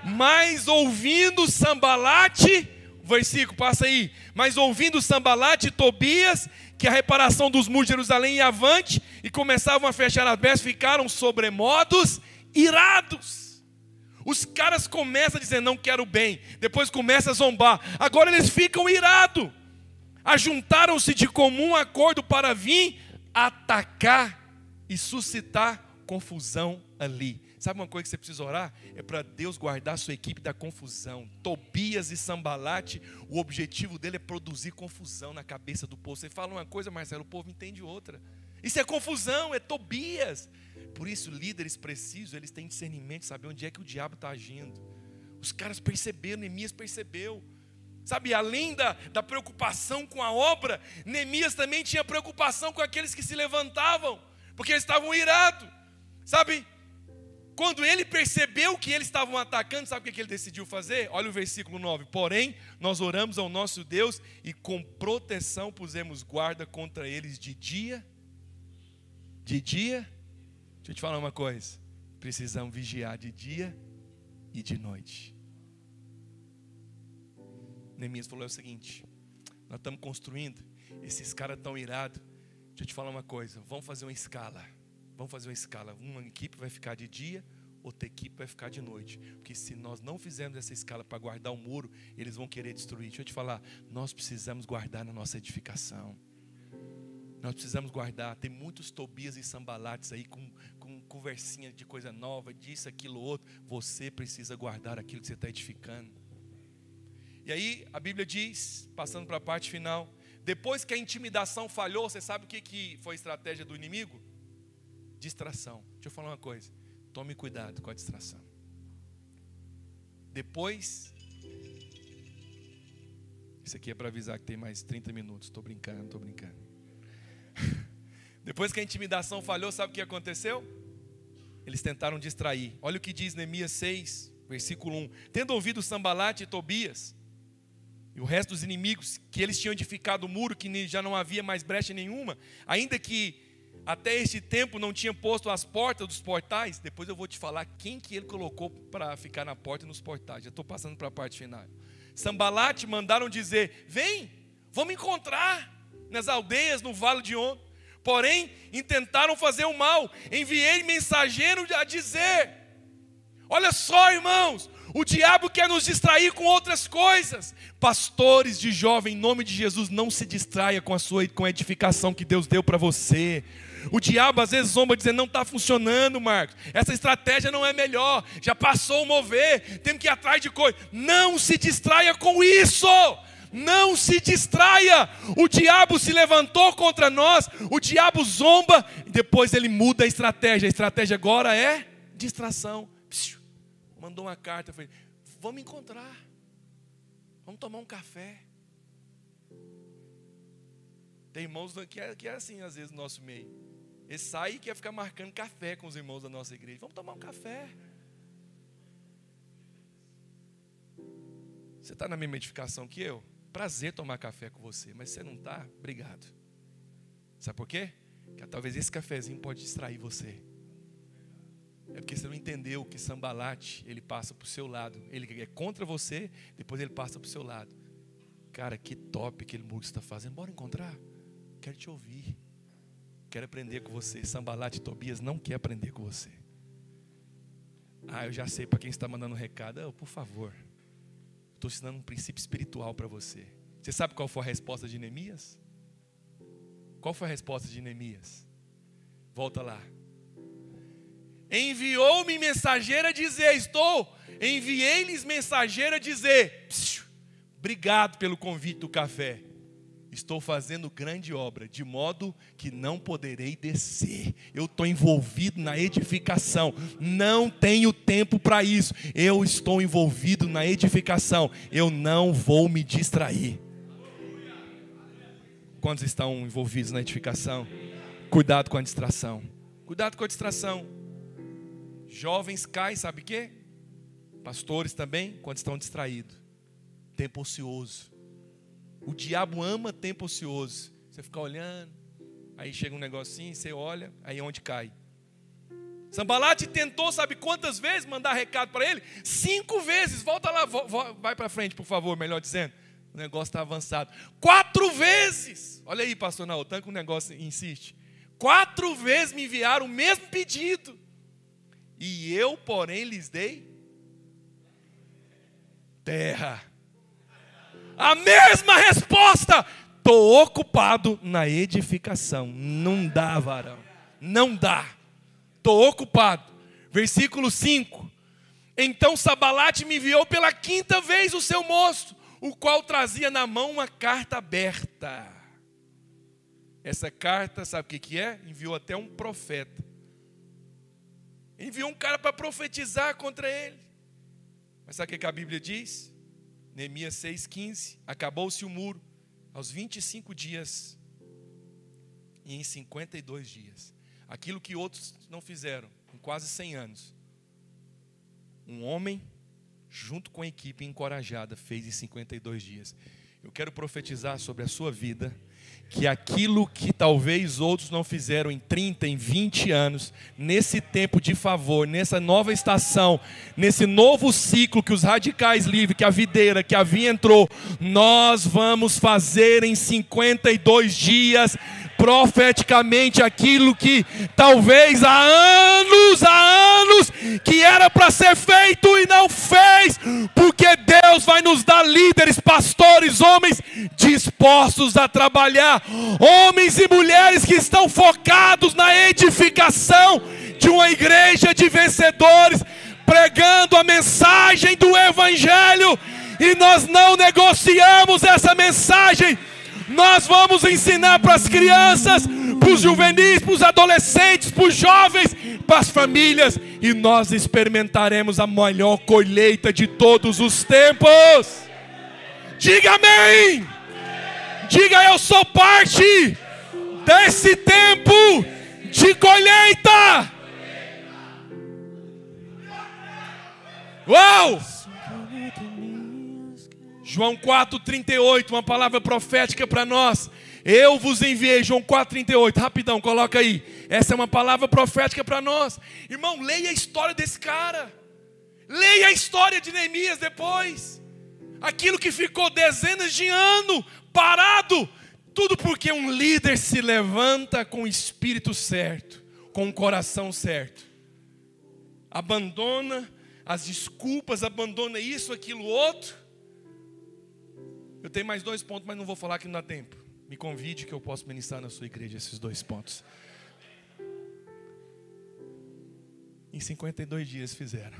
Mas ouvindo Sambalate, versículo, passa aí. Mas ouvindo Sambalate e Tobias, que a reparação dos muros de Jerusalém ia avante, e começavam a fechar as brechas, ficaram sobremodos irados. Os caras começam a dizer, não quero bem. Depois começam a zombar. Agora eles ficam irados. Ajuntaram-se de comum acordo para vir atacar e suscitar confusão ali. Sabe uma coisa que você precisa orar? É para Deus guardar a sua equipe da confusão. Tobias e Sambalate, o objetivo dele é produzir confusão na cabeça do povo. Você fala uma coisa, Marcelo, o povo entende outra. Isso é confusão, é Tobias. Por isso, líderes precisos, eles têm discernimento, saber onde é que o diabo está agindo. Os caras perceberam, Neemias percebeu. Sabe, além da preocupação com a obra, Neemias também tinha preocupação com aqueles que se levantavam, porque eles estavam irados. Sabe, quando ele percebeu que eles estavam atacando, sabe o que ele decidiu fazer? Olha o versículo 9. Porém, nós oramos ao nosso Deus e com proteção pusemos guarda contra eles de dia. Deixa eu te falar uma coisa. Precisamos vigiar de dia e de noite. Neemias falou o seguinte: nós estamos construindo, esses caras estão irados. Deixa eu te falar uma coisa, vamos fazer uma escala. Uma equipe vai ficar de dia, outra equipe vai ficar de noite. Porque se nós não fizermos essa escala para guardar o muro, eles vão querer destruir. Deixa eu te falar, nós precisamos guardar na nossa edificação. Nós precisamos guardar. Tem muitos Tobias e Sambalates aí com conversinha de coisa nova, disso, aquilo, outro. Você precisa guardar aquilo que você está edificando. E aí a Bíblia diz, passando para a parte final, depois que a intimidação falhou, você sabe o que foi a estratégia do inimigo? Distração. Deixa eu falar uma coisa, tome cuidado com a distração. Depois, isso aqui é para avisar que tem mais 30 minutos, estou brincando. Depois que a intimidação falhou, sabe o que aconteceu? Eles tentaram distrair. Olha o que diz Neemias 6, versículo 1. Tendo ouvido Sambalate e Tobias e o resto dos inimigos, que eles tinham edificado o muro, que já não havia mais brecha nenhuma, ainda que até este tempo não tinha posto as portas dos portais. Depois eu vou te falar quem que ele colocou para ficar na porta e nos portais. Já estou passando para a parte final. Sambalate mandaram dizer: vem, vamos encontrar nas aldeias, no vale de On. Porém, intentaram fazer o mal. Enviei mensageiro a dizer: olha só, irmãos, o diabo quer nos distrair com outras coisas. Pastores de jovem, em nome de Jesus, não se distraia com a edificação que Deus deu para você. O diabo às vezes zomba dizendo: não está funcionando, Marcos, essa estratégia não é melhor, já passou o mover, temos que ir atrás de coisa. Não se distraia com isso. Não se distraia. O diabo se levantou contra nós, o diabo zomba, e depois ele muda a estratégia. A estratégia agora é distração. Mandou uma carta, falei: vamos encontrar, vamos tomar um café. Tem irmãos que é assim às vezes no nosso meio. Ele sai e quer ficar marcando café com os irmãos da nossa igreja. Vamos tomar um café. Você está na mesma edificação que eu? Prazer tomar café com você, mas você não está? Obrigado. Sabe por quê? Porque talvez esse cafezinho pode distrair você. É porque você não entendeu que Sambalate, ele passa para o seu lado. Ele é contra você, depois ele passa para o seu lado. Cara, que top aquele muro que você está fazendo. Bora encontrar? Quero te ouvir. Quero aprender com você. Sambalate e Tobias não quer aprender com você. Eu já sei para quem está mandando um recado. Por favor, estou ensinando um princípio espiritual para você. Você sabe qual foi a resposta de Neemias? Qual foi a resposta de Neemias? Volta lá. Enviou-me mensageiro a dizer, enviei-lhes mensageiro a dizer: obrigado pelo convite do café. Estou fazendo grande obra, de modo que não poderei descer. Eu estou envolvido na edificação. Não tenho tempo para isso. Eu estou envolvido na edificação. Eu não vou me distrair. Quantos estão envolvidos na edificação? Cuidado com a distração. Cuidado com a distração. Jovens caem, sabe o quê? Pastores também, quando estão distraídos. Tempo ocioso. O diabo ama tempo ocioso. Você fica olhando, aí chega um negocinho, você olha, aí é onde cai. Sanbalate tentou, sabe quantas vezes mandar recado para ele? 5 vezes. Volta lá, vai para frente, por favor, melhor dizendo. O negócio está avançado. 4 vezes. Olha aí, pastor Naô, tanto que o negócio insiste. 4 vezes me enviaram o mesmo pedido. E eu, porém, lhes dei terra. A mesma resposta. Estou ocupado na edificação. Não dá, varão. Não dá. Estou ocupado. Versículo 5. Então Sanbalate me enviou pela 5ª vez o seu moço, o qual trazia na mão uma carta aberta. Essa carta, sabe o que é? Enviou até um profeta. Enviou um cara para profetizar contra ele. Mas sabe o que a Bíblia diz? Neemias 6,15. Acabou-se o muro aos 25 dias e em 52 dias. Aquilo que outros não fizeram em quase 100 anos. Um homem, junto com a equipe encorajada, fez em 52 dias. Eu quero profetizar sobre a sua vida, que aquilo que talvez outros não fizeram em 30, em 20 anos, nesse tempo de favor, nessa nova estação, nesse novo ciclo que os radicais livres, que a videira, que a vinha entrou, nós vamos fazer em 52 dias, profeticamente, aquilo que talvez há anos, que era para ser feito e não fez, porque Deus vai nos dar líderes, pastores, homens dispostos a trabalhar, homens e mulheres que estão focados na edificação de uma igreja de vencedores, pregando a mensagem do Evangelho, e nós não negociamos essa mensagem. Nós vamos ensinar para as crianças, para os juvenis, para os adolescentes, para os jovens, para as famílias, e nós experimentaremos a maior colheita de todos os tempos. Diga amém. Diga, eu sou parte desse tempo de colheita. Uau! João 4,38, uma palavra profética para nós. Eu vos enviei, João 4,38, rapidão, coloca aí. Essa é uma palavra profética para nós. Irmão, leia a história desse cara. Leia a história de Neemias depois. Aquilo que ficou dezenas de anos parado. Tudo porque um líder se levanta com o espírito certo, com o coração certo. Abandona as desculpas, abandona isso, aquilo, outro. Eu tenho mais 2 pontos, mas não vou falar que não dá tempo. Me convide que eu posso ministrar na sua igreja esses 2 pontos. Em 52 dias fizeram.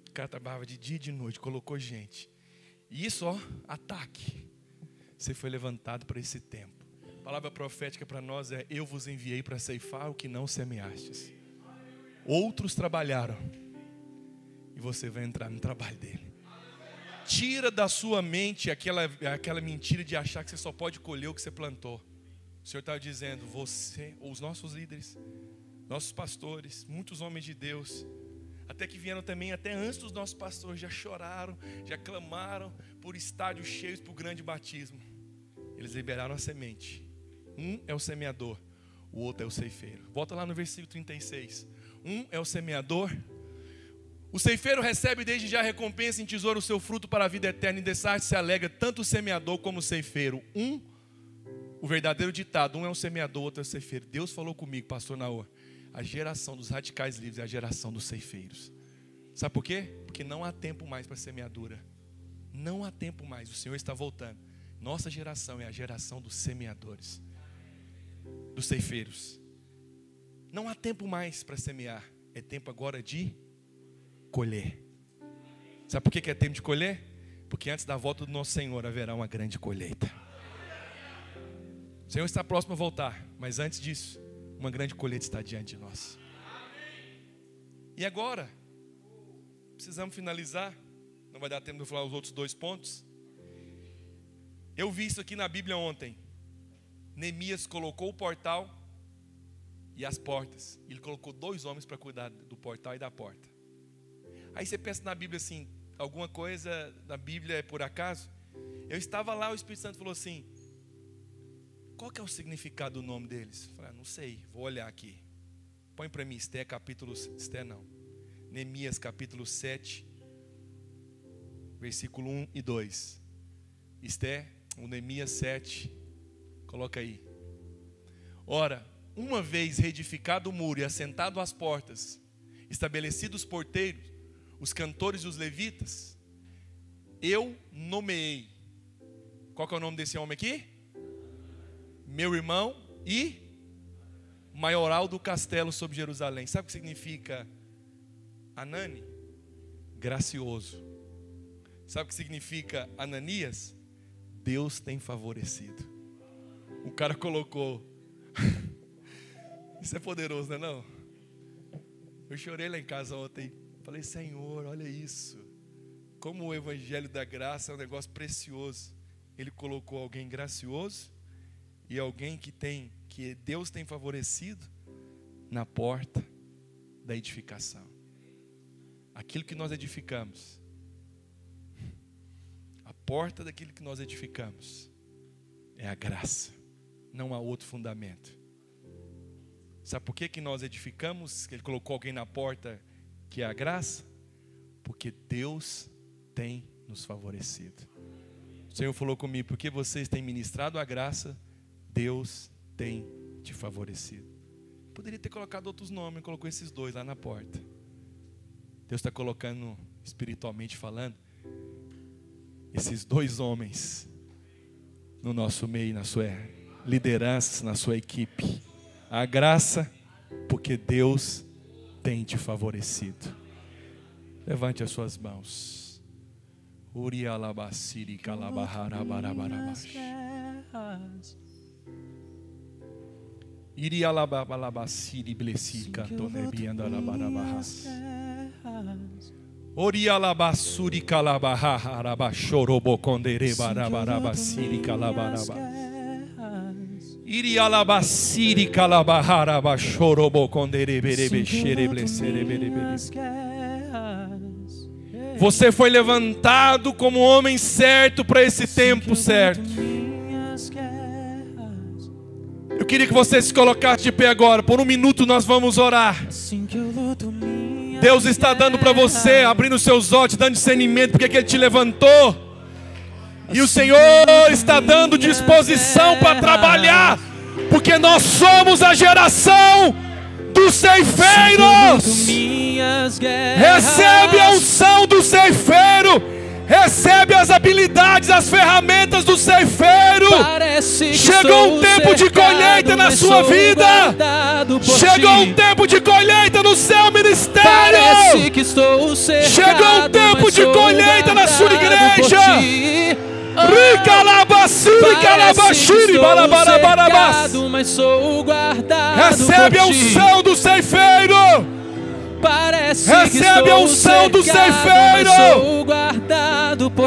O cara trabalhava de dia e de noite, colocou gente. E isso, ó, ataque. Você foi levantado para esse tempo. A palavra profética para nós é: eu vos enviei para ceifar o que não semeastes. Outros trabalharam, e você vai entrar no trabalho dele. Tira da sua mente aquela mentira de achar que você só pode colher o que você plantou. O Senhor está dizendo, você, os nossos líderes, nossos pastores, muitos homens de Deus, até que vieram também, até antes dos nossos pastores, já choraram, já clamaram por estádios cheios para o grande batismo. Eles liberaram a semente. Um é o semeador, o outro é o ceifeiro. Volta lá no versículo 36. Um é o semeador. O ceifeiro recebe desde já recompensa em tesouro o seu fruto para a vida eterna. E dessa arte se alegra tanto o semeador como o ceifeiro. O verdadeiro ditado, um é o semeador, o outro é o ceifeiro. Deus falou comigo, pastor Naô, a geração dos radicais livres é a geração dos ceifeiros. Sabe por quê? Porque não há tempo mais para semeadura. Não há tempo mais, o Senhor está voltando. Nossa geração é a geração dos semeadores, dos ceifeiros. Não há tempo mais para semear, é tempo agora de colher. Sabe por que é tempo de colher? Porque antes da volta do nosso Senhor haverá uma grande colheita. O Senhor está próximo a voltar, mas antes disso, uma grande colheita está diante de nós. E agora, precisamos finalizar. Não vai dar tempo de eu falar os outros 2 pontos. Eu vi isso aqui na Bíblia ontem. Neemias colocou o portal e as portas. Ele colocou 2 homens para cuidar do portal e da porta. Aí você pensa na Bíblia assim, alguma coisa da Bíblia é por acaso? Eu estava lá, o Espírito Santo falou assim: qual que é o significado do nome deles? Eu falei: não sei, vou olhar aqui. Põe para mim Neemias capítulo 7, versículo 1 e 2. Neemias 7, coloca aí. Ora, uma vez reedificado o muro e assentado as portas, estabelecidos os porteiros, os cantores e os levitas, eu nomeei. Qual que é o nome desse homem aqui? Meu irmão e maioral do castelo sobre Jerusalém. Sabe o que significa Anani? Gracioso. Sabe o que significa Ananias? Deus tem favorecido. O cara colocou. Isso é poderoso, não é não? Eu chorei lá em casa ontem. Falei: Senhor, olha isso. Como o evangelho da graça é um negócio precioso. Ele colocou alguém gracioso e alguém que Deus tem favorecido na porta da edificação. Aquilo que nós edificamos, a porta daquilo que nós edificamos é a graça, não há outro fundamento. Sabe por que nós edificamos? Que Ele colocou alguém na porta, que é a graça? Porque Deus tem nos favorecido. O Senhor falou comigo: porque vocês têm ministrado a graça, Deus tem te favorecido. Poderia ter colocado outros nomes, colocou esses 2 lá na porta. Deus está colocando, espiritualmente falando, esses 2 homens no nosso meio, na sua liderança, na sua equipe. A graça, porque Deus tem te favorecido. Levante as suas mãos. Uri alabasiri calabaharabarabarabas. Iri alabalabasiri blesi cantonebianda alabarabahas. Ori alabasuri calabaharabachorobocondere barabarabasiri calabaraba. Iri alabasiri calabaharabachorobocondere berebexere blesere berebere. Você foi levantado como homem certo para esse tempo certo. Eu queria que você se colocasse de pé agora. Por 1 minuto nós vamos orar. Deus está dando para você, abrindo seus olhos, dando discernimento, porque Ele te levantou. E o Senhor está dando disposição para trabalhar, porque nós somos a geração dos ceifeiros. Recebe a unção do ceifeiro. Recebe as habilidades, as ferramentas do ceifeiro. Chegou um tempo de colheita na sua vida. Chegou um tempo de colheita no seu ministério. Chegou um tempo de colheita na sua igreja. Recebe a unção do ceifeiro. Recebe a unção do ceifeiro.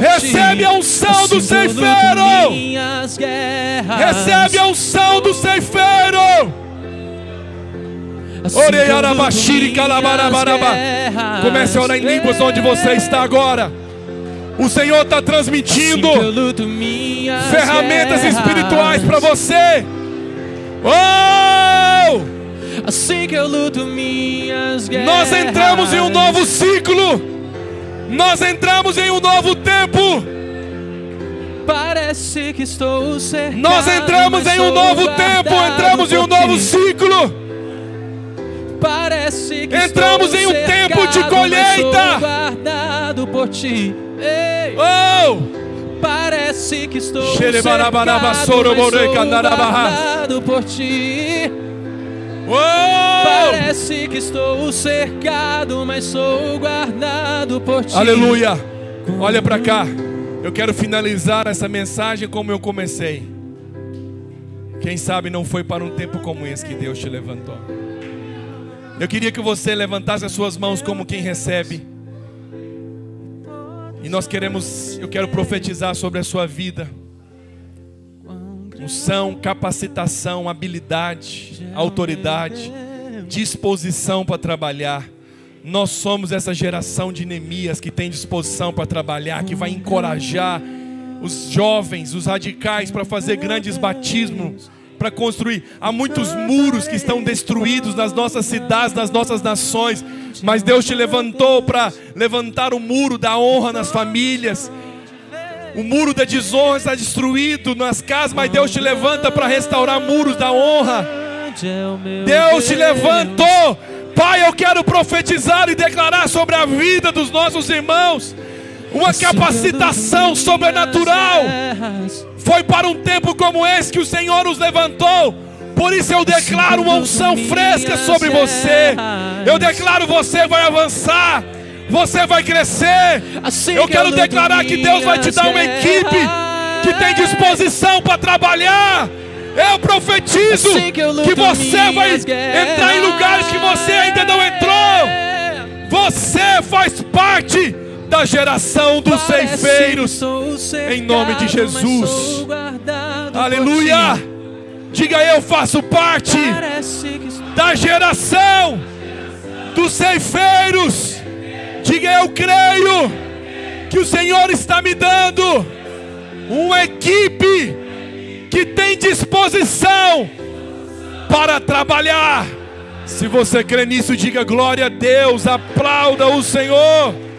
Recebe a unção do ceifeiro. Recebe a unção do ceifeiro. Comece a orar em línguas onde você está agora. O Senhor está transmitindo ferramentas espirituais para você. Oh! Assim que eu luto minhas guerras. Nós entramos em um novo ciclo. Nós entramos em um novo tempo. Parece que estou cercado. Nós entramos em um novo tempo. Entramos em um novo ciclo. Parece que entramos em um tempo de colheita. Guardado por ti. Ei. Oh! Parece que estou cercado, mas sou guardado por ti. Oh! Parece que estou cercado, mas sou guardado por ti. Aleluia. Olha para cá. Eu quero finalizar essa mensagem como eu comecei. Quem sabe não foi para um tempo como esse que Deus te levantou. Eu queria que você levantasse as suas mãos como quem recebe. E eu quero profetizar sobre a sua vida. Unção, capacitação, habilidade, autoridade, disposição para trabalhar. Nós somos essa geração de Neemias que tem disposição para trabalhar, que vai encorajar os jovens, os radicais, para fazer grandes batismos, para construir. Há muitos muros que estão destruídos nas nossas cidades, nas nossas nações, mas Deus te levantou para levantar o muro da honra nas famílias. O muro da desonra está destruído nas casas, mas Deus te levanta para restaurar muros da honra. Deus te levantou. Pai, eu quero profetizar e declarar sobre a vida dos nossos irmãos uma capacitação sobrenatural. Foi para um tempo como esse que o Senhor nos levantou. Por isso eu declaro uma unção fresca sobre você. Eu declaro: você vai avançar, você vai crescer. Eu quero declarar que Deus vai te dar uma equipe que tem disposição para trabalhar. Eu profetizo que você vai entrar em lugares que você ainda não entrou. Você faz parte da geração dos ceifeiros, em nome de Jesus. Aleluia. Diga: eu faço parte da geração dos ceifeiros. Diga: eu creio que o Senhor está me dando uma equipe que tem disposição para trabalhar. Se você crê nisso, diga glória a Deus, aplauda o Senhor.